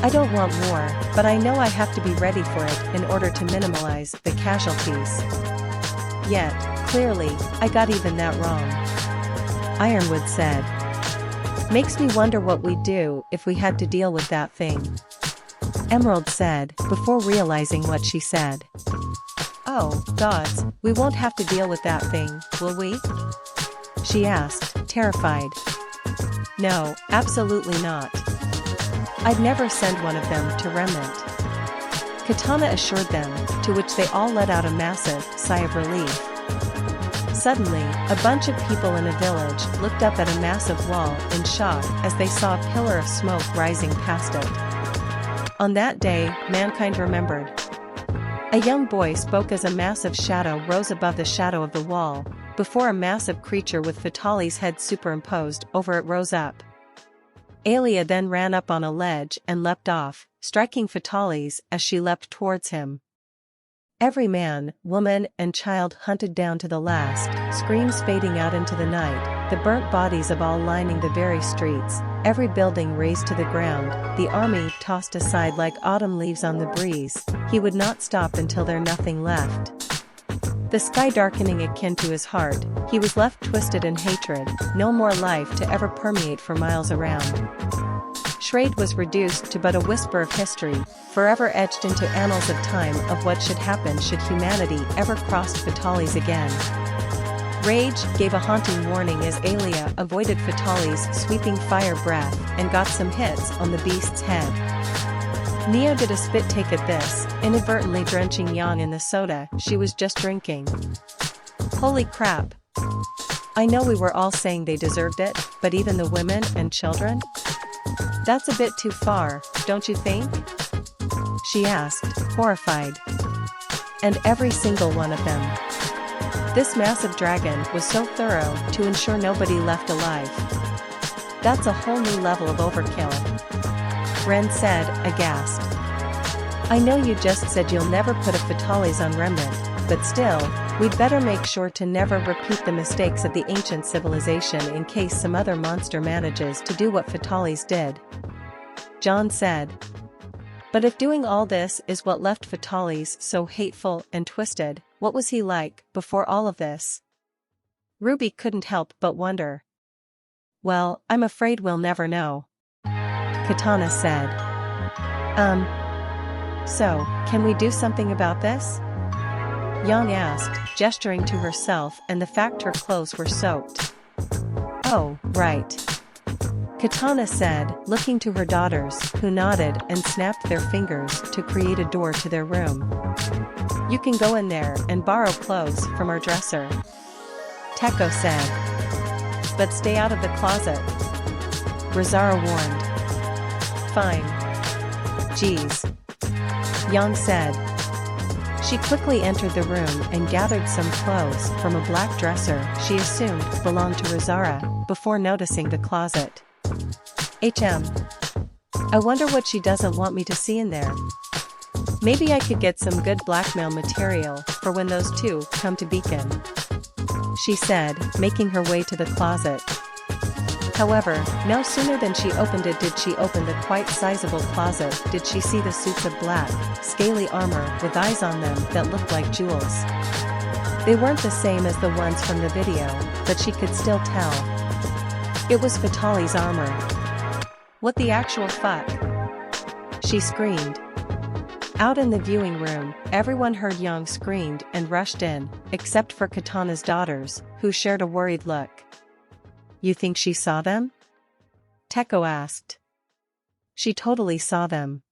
I don't want war, but I know I have to be ready for it in order to minimize the casualties. Yet, clearly, I got even that wrong. Ironwood said. Makes me wonder what we'd do if we had to deal with that thing. Emerald said, before realizing what she said. Oh, gods, we won't have to deal with that thing, will we? She asked, terrified. No, absolutely not. I'd never send one of them to Remnant. Katana assured them, to which they all let out a massive sigh of relief. Suddenly, a bunch of people in a village looked up at a massive wall in shock as they saw a pillar of smoke rising past it. On that day, mankind remembered. A young boy spoke as a massive shadow rose above the shadow of the wall, before a massive creature with Fatalis' head superimposed over it rose up. Alia then ran up on a ledge and leapt off, striking Fatalis as she leapt towards him. Every man, woman and child hunted down to the last, screams fading out into the night, the burnt bodies of all lining the very streets, every building razed to the ground, the army tossed aside like autumn leaves on the breeze. He would not stop until there nothing left. The sky darkening akin to his heart, he was left twisted in hatred, no more life to ever permeate for miles around. RWBY was reduced to but a whisper of history, forever etched into annals of time of what should happen should humanity ever cross Fatalis again. Rage gave a haunting warning as Alia avoided Fatalis' sweeping fire breath and got some hits on the beast's head. Neo did a spit take at this, inadvertently drenching Yang in the soda she was just drinking. Holy crap! I know we were all saying they deserved it, but even the women and children? That's a bit too far, don't you think? She asked, horrified. And every single one of them. This massive dragon was so thorough to ensure nobody left alive. That's a whole new level of overkill. Ren said, aghast. I know you just said you'll never put a Fatalis on Remnant, but still, We'd better make sure to never repeat the mistakes of the ancient civilization in case some other monster manages to do what Fatalis did. John said. But if doing all this is what left Fatalis so hateful and twisted, what was he like before all of this? Ruby couldn't help but wonder. Well, I'm afraid we'll never know. Katana said. So, can we do something about this? Yang asked, gesturing to herself and the fact her clothes were soaked. Oh, right. Katana said, looking to her daughters, who nodded and snapped their fingers to create a door to their room. You can go in there and borrow clothes from our dresser. Teko said. But stay out of the closet. Razara warned. Fine. Geez. Yang said. She quickly entered the room and gathered some clothes from a black dresser she assumed belonged to Razara, before noticing the closet. I wonder what she doesn't want me to see in there. Maybe I could get some good blackmail material for when those two come to Beacon. She said, making her way to the closet. However, no sooner than she opened it did she open the quite sizable closet did she see the suits of black, scaly armor with eyes on them that looked like jewels. They weren't the same as the ones from the video, but she could still tell. It was Fatalis' armor. What the actual fuck? She screamed. Out in the viewing room, everyone heard Yang screamed and rushed in, except for Katana's daughters, who shared a worried look. You think she saw them? Teko asked. She totally saw them.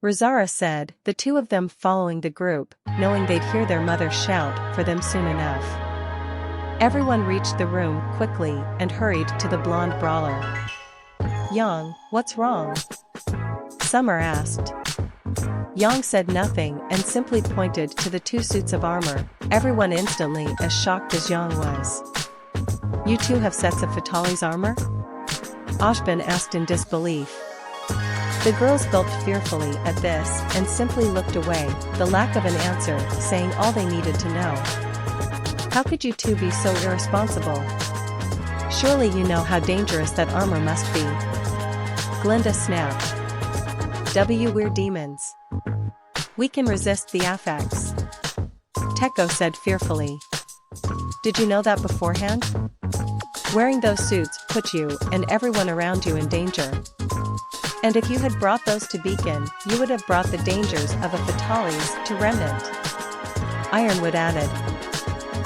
Razara said, the two of them following the group, knowing they'd hear their mother shout for them soon enough. Everyone reached the room quickly and hurried to the blonde brawler. Yang, what's wrong? Summer asked. Yang said nothing and simply pointed to the two suits of armor, everyone instantly as shocked as Yang was. You two have sets of Fatalis' armor? Ashbin asked in disbelief. The girls gulped fearfully at this and simply looked away, the lack of an answer saying all they needed to know. How could you two be so irresponsible? Surely you know how dangerous that armor must be. Glinda snapped. We're demons. We can resist the affects. Teko said fearfully. Did you know that beforehand? Wearing those suits put you and everyone around you in danger. And if you had brought those to Beacon, you would have brought the dangers of a Fatalis to Remnant. Ironwood added.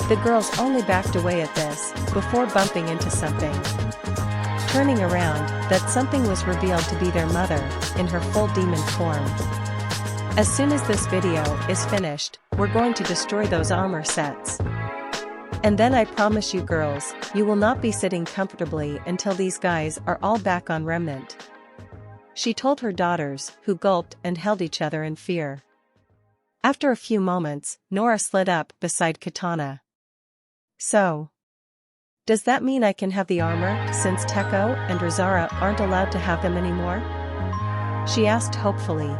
The girls only backed away at this, before bumping into something. Turning around, that something was revealed to be their mother, in her full demon form. As soon as this video is finished, we're going to destroy those armor sets. And then I promise you girls, you will not be sitting comfortably until these guys are all back on Remnant. She told her daughters, who gulped and held each other in fear. After a few moments, Nora slid up beside Katana. So, does that mean I can have the armor, since Teko and Razara aren't allowed to have them anymore? She asked hopefully.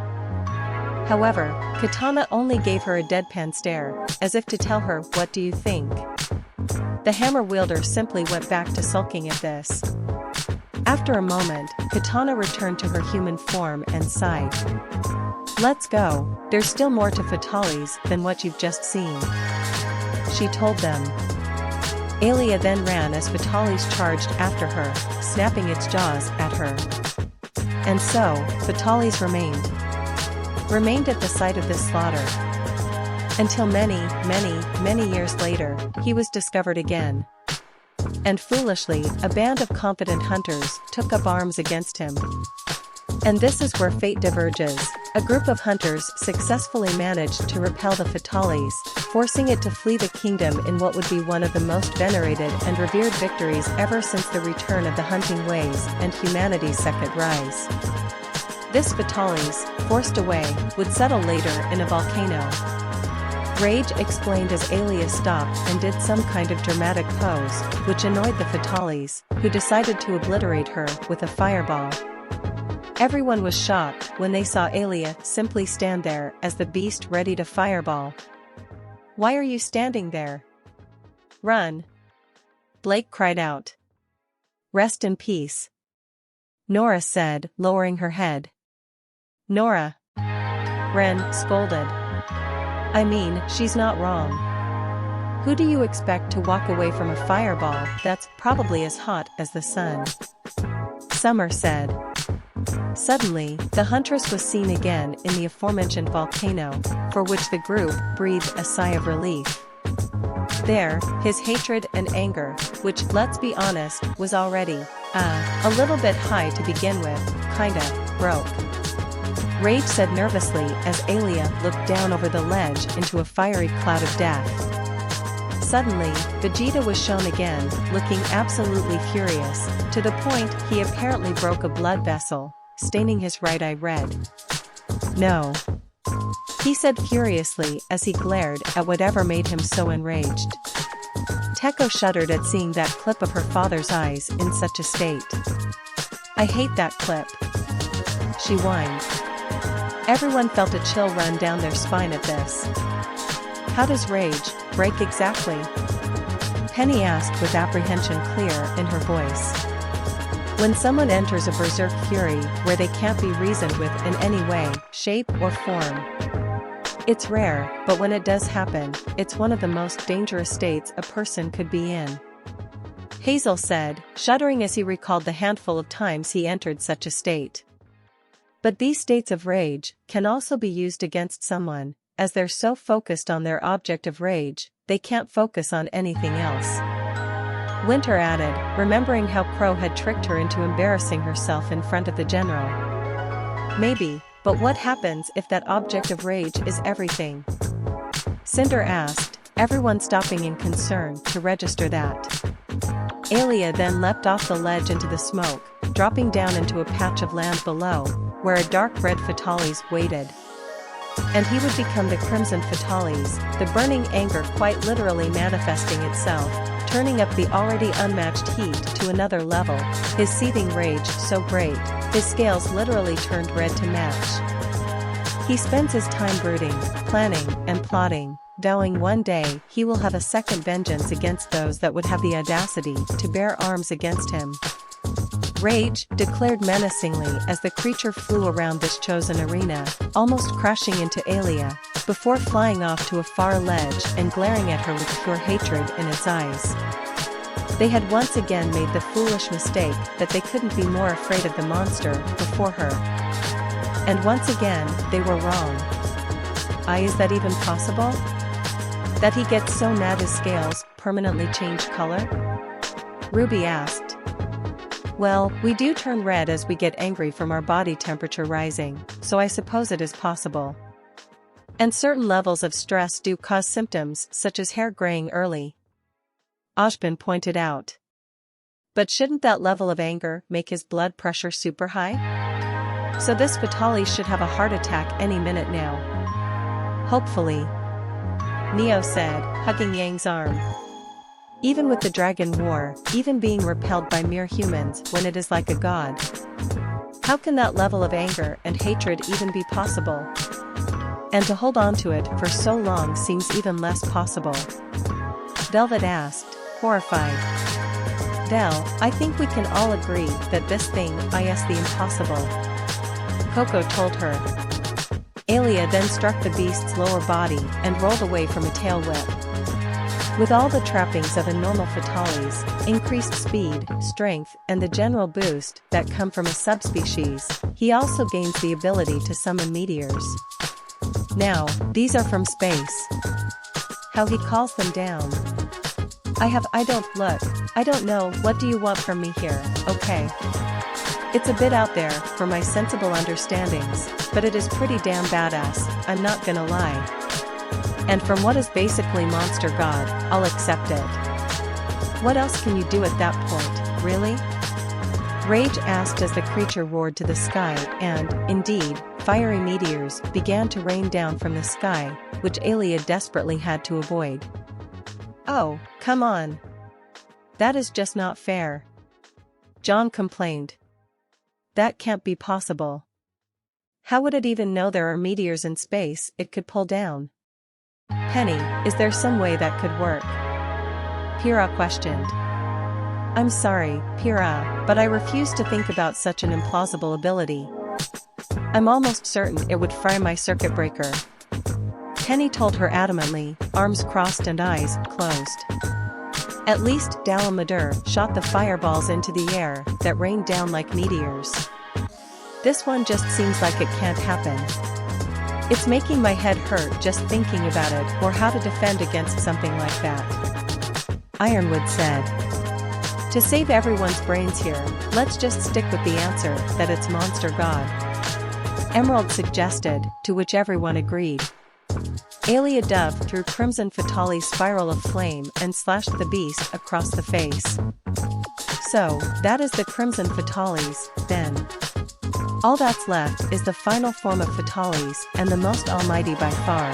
However, Katana only gave her a deadpan stare, as if to tell her, what do you think? The hammer wielder simply went back to sulking at this. After a moment, Katana returned to her human form and sighed. Let's go, there's still more to Fatalis than what you've just seen. She told them. Alia then ran as Fatalis charged after her, snapping its jaws at her. And so, Fatalis remained at the site of this slaughter. Until many years later, he was discovered again. And foolishly, a band of confident hunters took up arms against him. And this is where fate diverges. A group of hunters successfully managed to repel the Fatalis, forcing it to flee the kingdom in what would be one of the most venerated and revered victories ever since the return of the hunting ways and humanity's second rise. This Fatalis, forced away, would settle later in a volcano. Rage explained as Alia stopped and did some kind of dramatic pose, which annoyed the Fatalis, who decided to obliterate her with a fireball. Everyone was shocked when they saw Alia simply stand there as the beast ready to fireball. Why are you standing there? Run! Blake cried out. Rest in peace, Nora said, lowering her head. Nora! Ren scolded. I mean, she's not wrong. Who do you expect to walk away from a fireball that's probably as hot as the sun? Summer said. Suddenly, the Huntress was seen again in the aforementioned volcano, for which the group breathed a sigh of relief. There, his hatred and anger, which, let's be honest, was already, a little bit high to begin with, kinda, broke. Rage said nervously as Alia looked down over the ledge into a fiery cloud of death. Suddenly, Vegeta was shown again, looking absolutely furious, to the point he apparently broke a blood vessel, staining his right eye red. No, he said furiously as he glared at whatever made him so enraged. Teko shuddered at seeing that clip of her father's eyes in such a state. I hate that clip, she whined. Everyone felt a chill run down their spine at this. How does rage break exactly? Penny asked with apprehension clear in her voice. When someone enters a berserk fury where they can't be reasoned with in any way, shape or form. It's rare, but when it does happen, it's one of the most dangerous states a person could be in. Hazel said, shuddering as he recalled the handful of times he entered such a state. But these states of rage can also be used against someone, as they're so focused on their object of rage, they can't focus on anything else. Winter added, remembering how Crow had tricked her into embarrassing herself in front of the general. Maybe, but what happens if that object of rage is everything? Cinder asked, everyone stopping in concern to register that. Alia then leapt off the ledge into the smoke, dropping down into a patch of land below, where a dark red Fatalis waited. And he would become the Crimson Fatalis, the burning anger quite literally manifesting itself, turning up the already unmatched heat to another level, his seething rage so great, his scales literally turned red to match. He spends his time brooding, planning, and plotting, vowing one day he will have a second vengeance against those that would have the audacity to bear arms against him. Rage declared menacingly as the creature flew around this chosen arena, almost crashing into Alia, before flying off to a far ledge and glaring at her with pure hatred in its eyes. They had once again made the foolish mistake that they couldn't be more afraid of the monster before her. And once again, they were wrong. Is that even possible? That he gets so mad his scales permanently change color? RWBY asked. Well, we do turn red as we get angry from our body temperature rising, so I suppose it is possible. And certain levels of stress do cause symptoms such as hair graying early, Ashbin pointed out. But shouldn't that level of anger make his blood pressure super high? So this Fatalis should have a heart attack any minute now. Hopefully, Neo said, hugging Yang's arm. Even with the Dragon War, even being repelled by mere humans when it is like a god. How can that level of anger and hatred even be possible? And to hold on to it for so long seems even less possible. Velvet asked, horrified. Vel, I think we can all agree that this thing is the impossible. Coco told her. Alia then struck the beast's lower body and rolled away from a tail whip. With all the trappings of a normal Fatalis, increased speed, strength, and the general boost that come from a subspecies, he also gains the ability to summon meteors. Now, these are from space. How he calls them down. I don't know, what do you want from me here, okay? It's a bit out there, for my sensible understandings, but it is pretty damn badass, I'm not gonna lie. And from what is basically Monster God, I'll accept it. What else can you do at that point, really? Rage asked as the creature roared to the sky and, indeed, fiery meteors began to rain down from the sky, which Alia desperately had to avoid. Oh, come on. That is just not fair. John complained. That can't be possible. How would it even know there are meteors in space it could pull down? Penny, is there some way that could work? Pyrrha questioned. I'm sorry, Pyrrha, but I refuse to think about such an implausible ability. I'm almost certain it would fry my circuit breaker. Penny told her adamantly, arms crossed and eyes closed. At least Dalamadur shot the fireballs into the air that rained down like meteors. This one just seems like it can't happen. It's making my head hurt just thinking about it or how to defend against something like that. Ironwood said. To save everyone's brains here, let's just stick with the answer that it's Monster God. Emerald suggested, to which everyone agreed. Aelia Dove threw Crimson Fatalis' spiral of flame and slashed the beast across the face. So, that is the Crimson Fatalis, then. All that's left is the final form of Fatalis and the most almighty by far.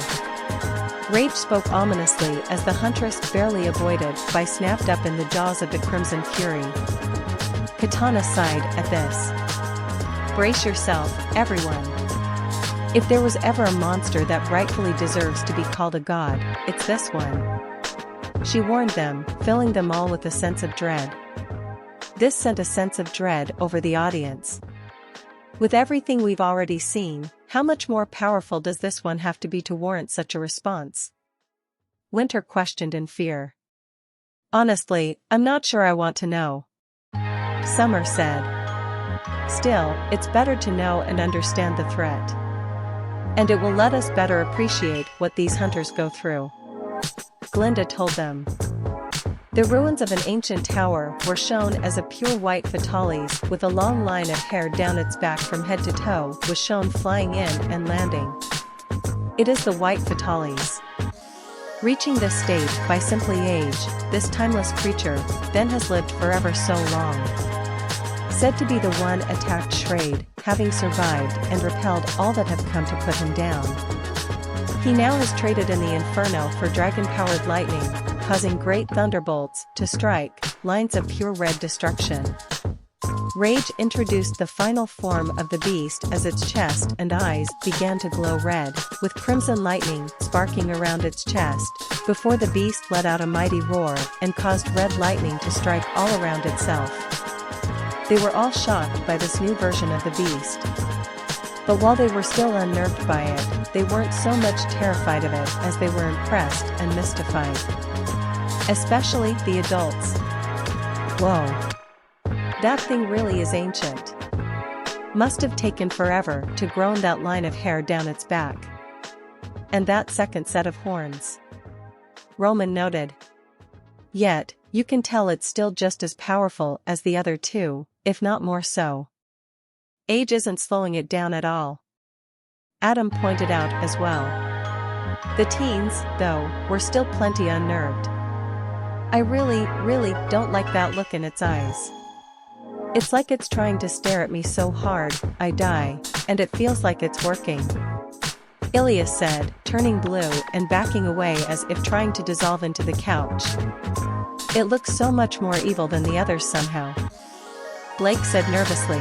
Rage spoke ominously as the huntress barely avoided by snapped up in the jaws of the Crimson Fury. Katana sighed at this. Brace yourself, everyone. If there was ever a monster that rightfully deserves to be called a god, it's this one. She warned them, filling them all with a sense of dread. This sent a sense of dread over the audience. With everything we've already seen, how much more powerful does this one have to be to warrant such a response? Winter questioned in fear. Honestly, I'm not sure I want to know. Summer said. Still, it's better to know and understand the threat. And it will let us better appreciate what these hunters go through. Glinda told them. The ruins of an ancient tower were shown as a pure white Fatalis with a long line of hair down its back from head to toe was shown flying in and landing. It is the white Fatalis. Reaching this state by simply age, this timeless creature then has lived forever so long. Said to be the one attacked Shrade, having survived and repelled all that have come to put him down. He now has traded in the Inferno for dragon-powered lightning, causing great thunderbolts to strike, lines of pure red destruction. Rage introduced the final form of the beast as its chest and eyes began to glow red, with crimson lightning sparking around its chest, before the beast let out a mighty roar and caused red lightning to strike all around itself. They were all shocked by this new version of the beast. But while they were still unnerved by it, they weren't so much terrified of it as they were impressed and mystified. Especially the adults. Whoa! That thing really is ancient. Must have taken forever to grow that line of hair down its back. And that second set of horns. Roman noted. Yet, you can tell it's still just as powerful as the other two, if not more so. Age isn't slowing it down at all. Adam pointed out as well. The teens, though, were still plenty unnerved. I really don't like that look in its eyes. It's like it's trying to stare at me so hard, I die, and it feels like it's working. Ilias said, turning blue and backing away as if trying to dissolve into the couch. It looks so much more evil than the others somehow. Blake said nervously.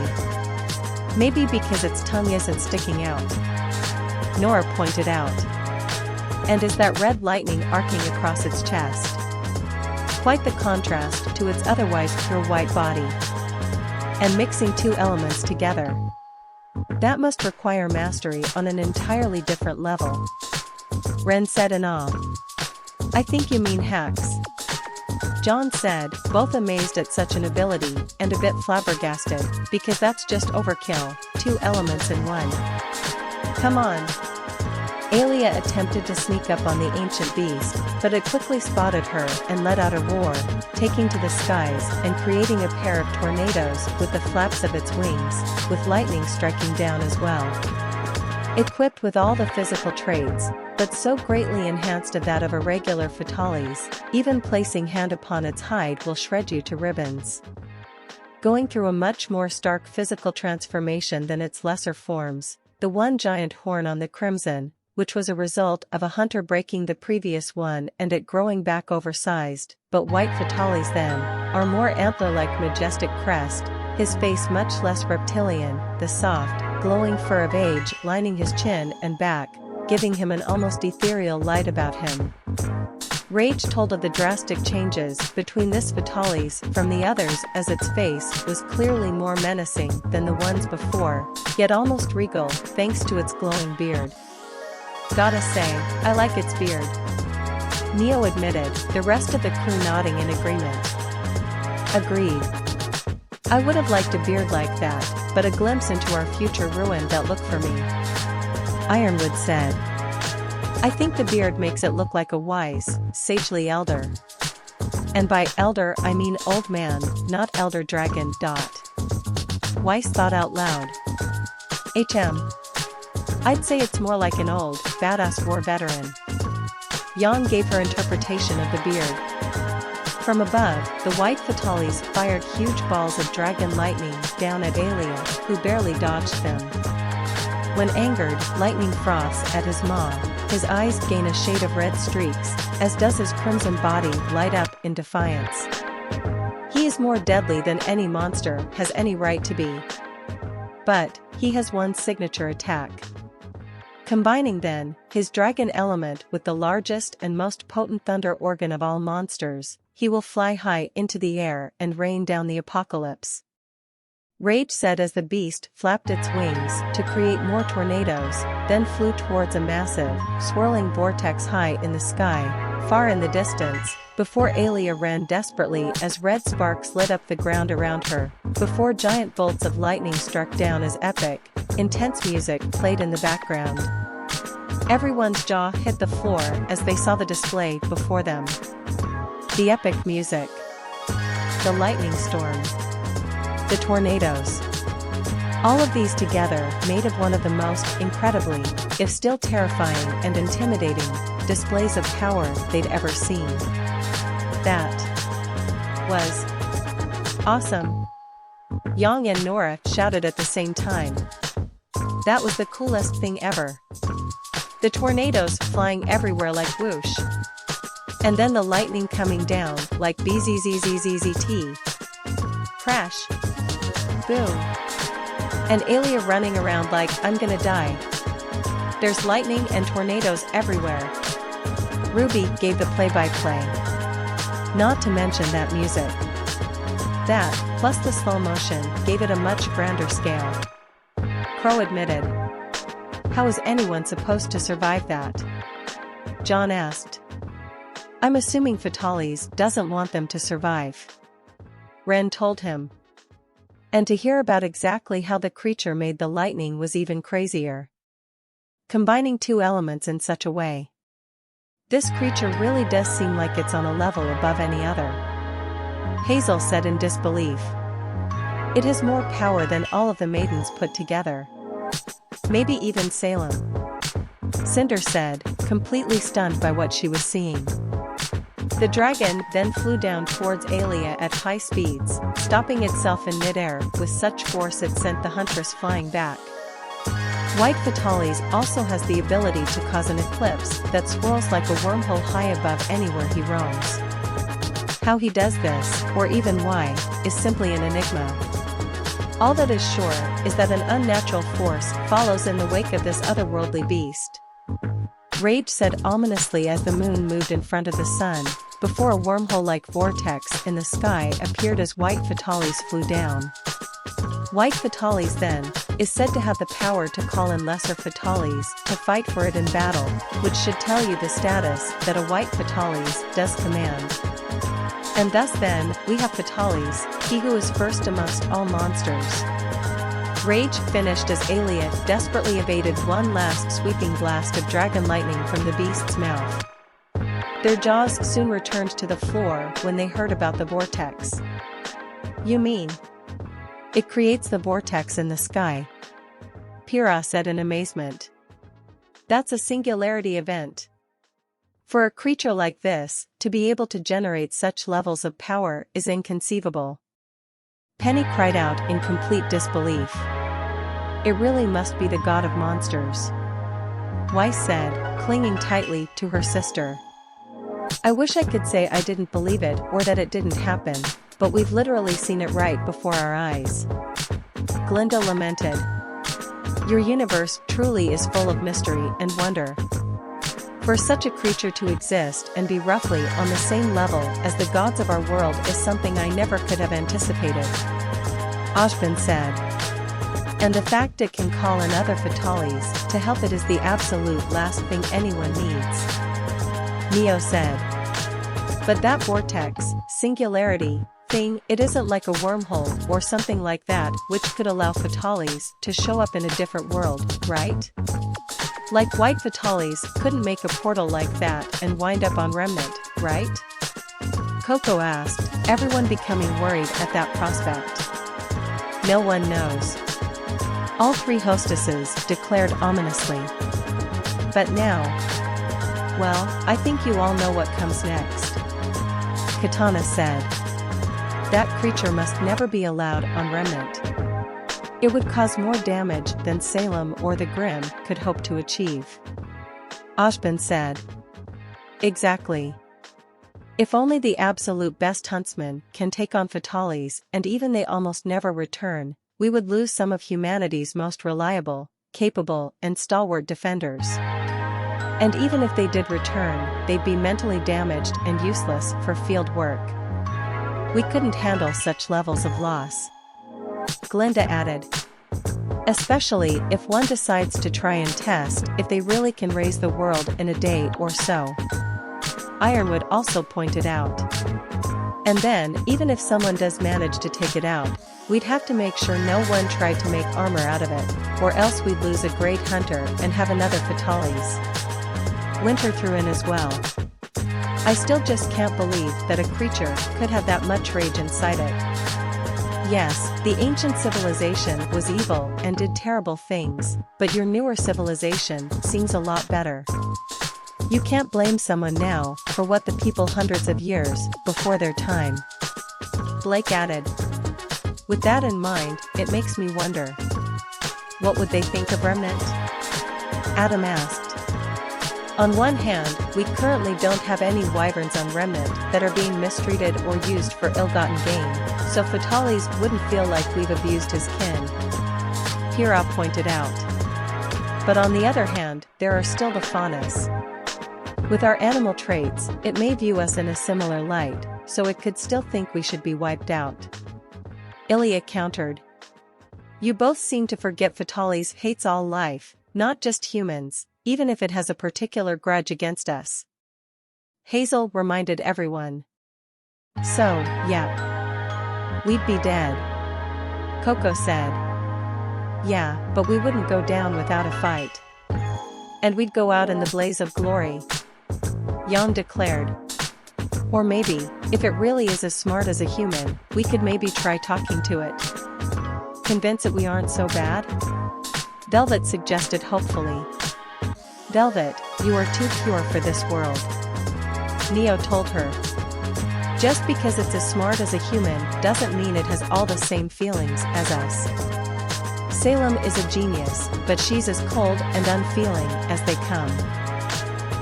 Maybe because its tongue isn't sticking out. Nora pointed out. And is that red lightning arcing across its chest? Quite the contrast to its otherwise pure white body. And mixing two elements together. That must require mastery on an entirely different level. Ren said in awe. I think you mean Hex. John said, both amazed at such an ability, and a bit flabbergasted, because that's just overkill, two elements in one. Come on. Aelia attempted to sneak up on the ancient beast, but it quickly spotted her and let out a roar, taking to the skies and creating a pair of tornadoes with the flaps of its wings, with lightning striking down as well. Equipped with all the physical traits, but so greatly enhanced of that of a regular Fatalis, even placing hand upon its hide will shred you to ribbons. Going through a much more stark physical transformation than its lesser forms, the one giant horn on the crimson, which was a result of a hunter breaking the previous one and it growing back oversized, but white Fatalis then, our more antler-like majestic crest, his face much less reptilian, the soft, glowing fur of age lining his chin and back, giving him an almost ethereal light about him. Rage told of the drastic changes between this Fatalis from the others, as its face was clearly more menacing than the ones before, yet almost regal thanks to its glowing beard. "Gotta say, I like its beard," Neo admitted, the rest of the crew nodding in agreement. "Agreed. I would have liked a beard like that, but a glimpse into our future ruined that look for me," Ironwood said. "I think the beard makes it look like a wise, sagely elder. And by elder I mean old man, not elder dragon. Weiss thought out loud. I'd say it's more like an old, badass war veteran." Yang gave her interpretation of the beard. From above, the white Fatalis fired huge balls of dragon lightning down at Alia, who barely dodged them. When angered, lightning frosts at his maw, his eyes gain a shade of red streaks, as does his crimson body light up in defiance. He is more deadly than any monster has any right to be. But he has one signature attack. Combining then, his dragon element with the largest and most potent thunder organ of all monsters, he will fly high into the air and rain down the apocalypse. Rage said as the beast flapped its wings to create more tornadoes, then flew towards a massive, swirling vortex high in the sky, far in the distance, before Alia ran desperately as red sparks lit up the ground around her, before giant bolts of lightning struck down as epic, intense music played in the background. Everyone's jaw hit the floor as they saw the display before them. The epic music. The lightning storm. The tornadoes. All of these together made of one of the most incredibly, if still terrifying and intimidating, displays of power they'd ever seen. That was awesome. Yang and Nora shouted at the same time. That was the coolest thing ever. The tornadoes flying everywhere like whoosh. And then the lightning coming down like bzzzzzt. Crash. Boom. And Alia running around like, "I'm gonna die." There's lightning and tornadoes everywhere. RWBY gave the play-by-play. Not to mention that music. That, plus the slow motion, gave it a much grander scale. Crow admitted. "How is anyone supposed to survive that?" John asked. "I'm assuming Fatalis doesn't want them to survive," Ren told him. And to hear about exactly how the creature made the lightning was even crazier. Combining two elements in such a way. This creature really does seem like it's on a level above any other. Hazel said in disbelief. "It has more power than all of the maidens put together. Maybe even Salem." Cinder said, completely stunned by what she was seeing. The dragon then flew down towards Alia at high speeds, stopping itself in midair with such force it sent the huntress flying back. White Fatalis also has the ability to cause an eclipse that swirls like a wormhole high above anywhere he roams. How he does this, or even why, is simply an enigma. All that is sure is that an unnatural force follows in the wake of this otherworldly beast. Rage said ominously as the moon moved in front of the sun, before a wormhole-like vortex in the sky appeared as White Fatalis flew down. White Fatalis then, is said to have the power to call in lesser Fatalis to fight for it in battle, which should tell you the status that a White Fatalis does command. And thus then, we have Fatalis, he who is first amongst all monsters. Rage finished as Alia desperately evaded one last sweeping blast of dragon lightning from the beast's mouth. Their jaws soon returned to the floor when they heard about the vortex. "You mean it creates the vortex in the sky?" Pyrrha said in amazement. "That's a singularity event. For a creature like this, to be able to generate such levels of power is inconceivable." Penny cried out in complete disbelief. "It really must be the god of monsters," Weiss said, clinging tightly to her sister. "I wish I could say I didn't believe it or that it didn't happen, but we've literally seen it right before our eyes." Glinda lamented. Your universe truly is full of mystery and wonder. For such a creature to exist and be roughly on the same level as the gods of our world is something I never could have anticipated. RWBY said. And the fact it can call in other Fatalis to help it is the absolute last thing anyone needs. Neo said. But that vortex, singularity, thing, it isn't like a wormhole or something like that which could allow Fatalis to show up in a different world, right? Like white Fatalis couldn't make a portal like that and wind up on Remnant, right? Coco asked, everyone becoming worried at that prospect. No one knows. All three hostesses declared ominously. But now, well, I think you all know what comes next. Katana said. That creature must never be allowed on Remnant. It would cause more damage than Salem or the Grimm could hope to achieve. RWBY said. Exactly. If only the absolute best huntsman can take on Fatalis and even they almost never return, we would lose some of humanity's most reliable, capable, and stalwart defenders. And even if they did return, they'd be mentally damaged and useless for field work. We couldn't handle such levels of loss. Glinda added. Especially if one decides to try and test if they really can raise the world in a day or so. Ironwood also pointed out. And then, even if someone does manage to take it out, we'd have to make sure no one tried to make armor out of it, or else we'd lose a great hunter and have another Fatalis. Winter threw in as well. I still just can't believe that a creature could have that much rage inside it. Yes, the ancient civilization was evil and did terrible things, but your newer civilization seems a lot better. You can't blame someone now for what the people hundreds of years before their time. Blake added. With that in mind, it makes me wonder. What would they think of Remnant? Adam asked. On one hand, we currently don't have any wyverns on Remnant that are being mistreated or used for ill-gotten gain, so Fatalis wouldn't feel like we've abused his kin. Hira pointed out. But on the other hand, there are still the Faunus. With our animal traits, it may view us in a similar light, so it could still think we should be wiped out. Ilya countered. You both seem to forget Fatalis hates all life, not just humans, even if it has a particular grudge against us. Hazel reminded everyone. So, yeah. We'd be dead. Coco said. Yeah, but we wouldn't go down without a fight. And we'd go out in the blaze of glory. Jan declared. Or maybe, if it really is as smart as a human, we could maybe try talking to it. Convince it we aren't so bad? Velvet suggested hopefully. Velvet, you are too pure for this world. Neo told her. Just because it's as smart as a human doesn't mean it has all the same feelings as us. Salem is a genius, but she's as cold and unfeeling as they come.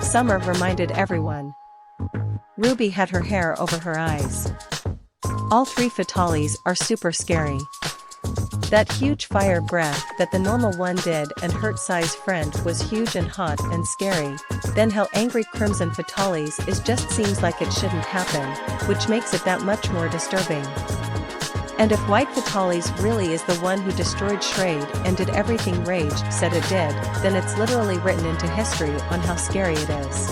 Summer reminded everyone. Ruby had her hair over her eyes. All three Fatalis are super scary. That huge fire breath that the normal one did and hurt-sized friend was huge and hot and scary, then how angry Crimson Fatalis is just seems like it shouldn't happen, which makes it that much more disturbing. And if White Fatalis really is the one who destroyed Shrade and did everything Rage said it did, then it's literally written into history on how scary it is.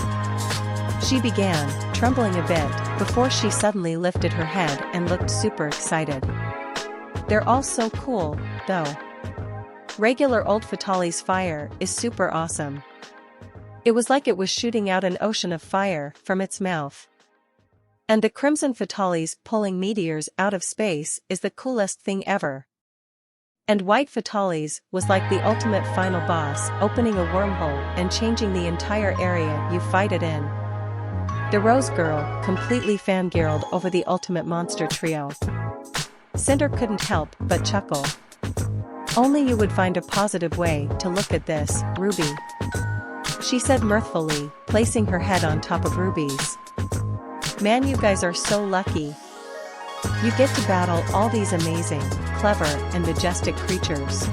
She began, trembling a bit, before she suddenly lifted her head and looked super excited. They're all so cool, though. Regular old Fatalis fire is super awesome. It was like it was shooting out an ocean of fire from its mouth. And the Crimson Fatalis pulling meteors out of space is the coolest thing ever. And White Fatalis was like the ultimate final boss, opening a wormhole and changing the entire area you fight it in. The Rose Girl completely fangirled over the ultimate monster trio. Cinder couldn't help but chuckle. Only you would find a positive way to look at this, Ruby. She said mirthfully, placing her head on top of Ruby's. Man, you guys are so lucky. You get to battle all these amazing, clever, and majestic creatures.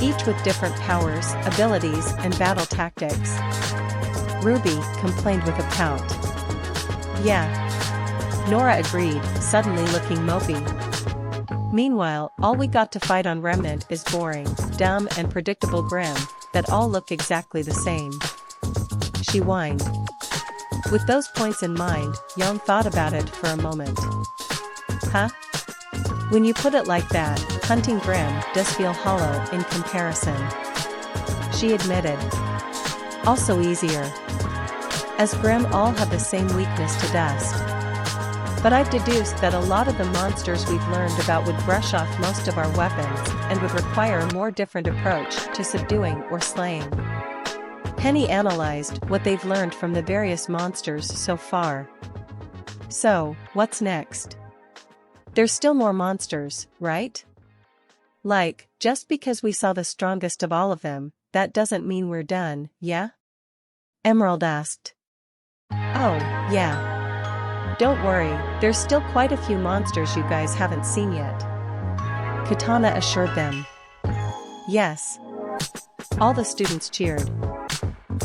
each with different powers, abilities, and battle tactics. Ruby complained with a pout. Yeah. Nora agreed, suddenly looking mopey. Meanwhile, all we got to fight on Remnant is boring, dumb and predictable Grim, that all look exactly the same. She whined. With those points in mind, Young thought about it for a moment. Huh? When you put it like that, hunting Grim does feel hollow in comparison. She admitted. Also easier. As Grim all have the same weakness to dust. But I've deduced that a lot of the monsters we've learned about would brush off most of our weapons and would require a more different approach to subduing or slaying. Penny analyzed what they've learned from the various monsters so far. So, what's next? There's still more monsters, right? Like, just because we saw the strongest of all of them, that doesn't mean we're done, yeah? Emerald asked. Oh, yeah. Don't worry, there's still quite a few monsters you guys haven't seen yet. Katana assured them. Yes. All the students cheered.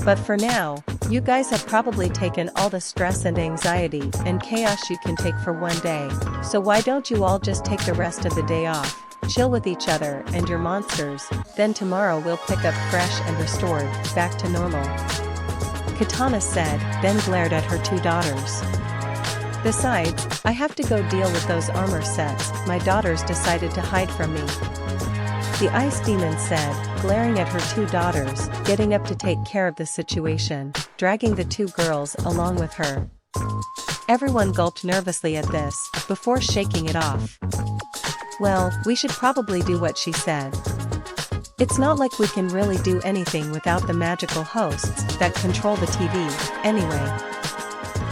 But for now, you guys have probably taken all the stress and anxiety and chaos you can take for one day, so why don't you all just take the rest of the day off, chill with each other and your monsters, then tomorrow we'll pick up fresh and restored, back to normal. Katana said, then glared at her two daughters. Besides, I have to go deal with those armor sets my daughters decided to hide from me. The Ice Demon said, glaring at her two daughters, getting up to take care of the situation, dragging the two girls along with her. Everyone gulped nervously at this, before shaking it off. Well, we should probably do what she said. It's not like we can really do anything without the magical hosts that control the TV, anyway.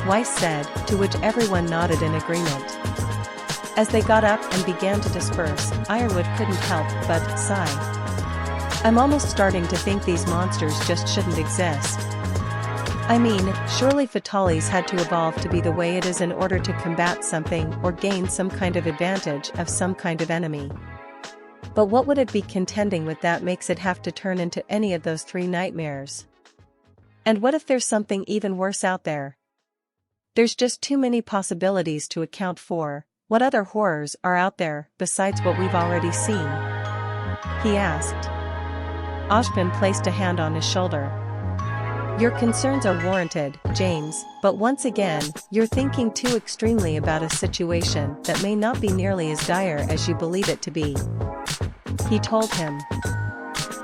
Weiss said, to which everyone nodded in agreement. As they got up and began to disperse, Ironwood couldn't help but sigh. I'm almost starting to think these monsters just shouldn't exist. I mean, surely Fatalis had to evolve to be the way it is in order to combat something or gain some kind of advantage of some kind of enemy. But what would it be contending with that makes it have to turn into any of those three nightmares? And what if there's something even worse out there? There's just too many possibilities to account for. What other horrors are out there besides what we've already seen? He asked. Ashbin placed a hand on his shoulder. Your concerns are warranted, James, but once again, you're thinking too extremely about a situation that may not be nearly as dire as you believe it to be. He told him.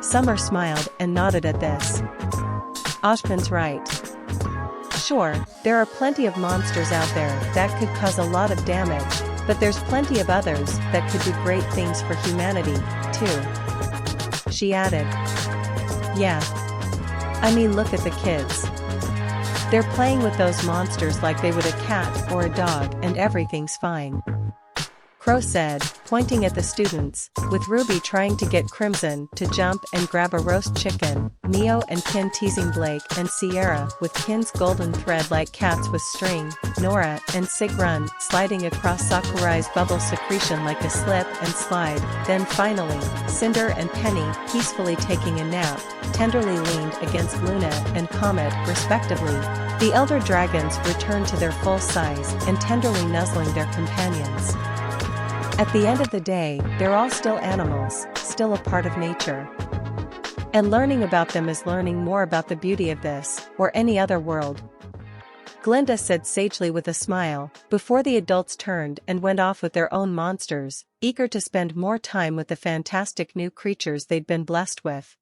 Summer smiled and nodded at this. Ashbin's right. Sure, there are plenty of monsters out there that could cause a lot of damage, but there's plenty of others that could do great things for humanity, too. She added. Yeah. I mean, look at the kids. They're playing with those monsters like they would a cat or a dog and everything's fine. Crow said, pointing at the students, with Ruby trying to get Crimson to jump and grab a roast chicken, Neo and Kin teasing Blake and Sierra with Kin's golden thread like cats with string, Nora and Sigrun sliding across Sakurai's bubble secretion like a slip and slide, then finally, Cinder and Penny peacefully taking a nap, tenderly leaned against Luna and Comet respectively. The elder dragons returned to their full size and tenderly nuzzling their companions. At the end of the day, they're all still animals, still a part of nature. And learning about them is learning more about the beauty of this, or any other world. Glinda said sagely with a smile, before the adults turned and went off with their own monsters, eager to spend more time with the fantastic new creatures they'd been blessed with.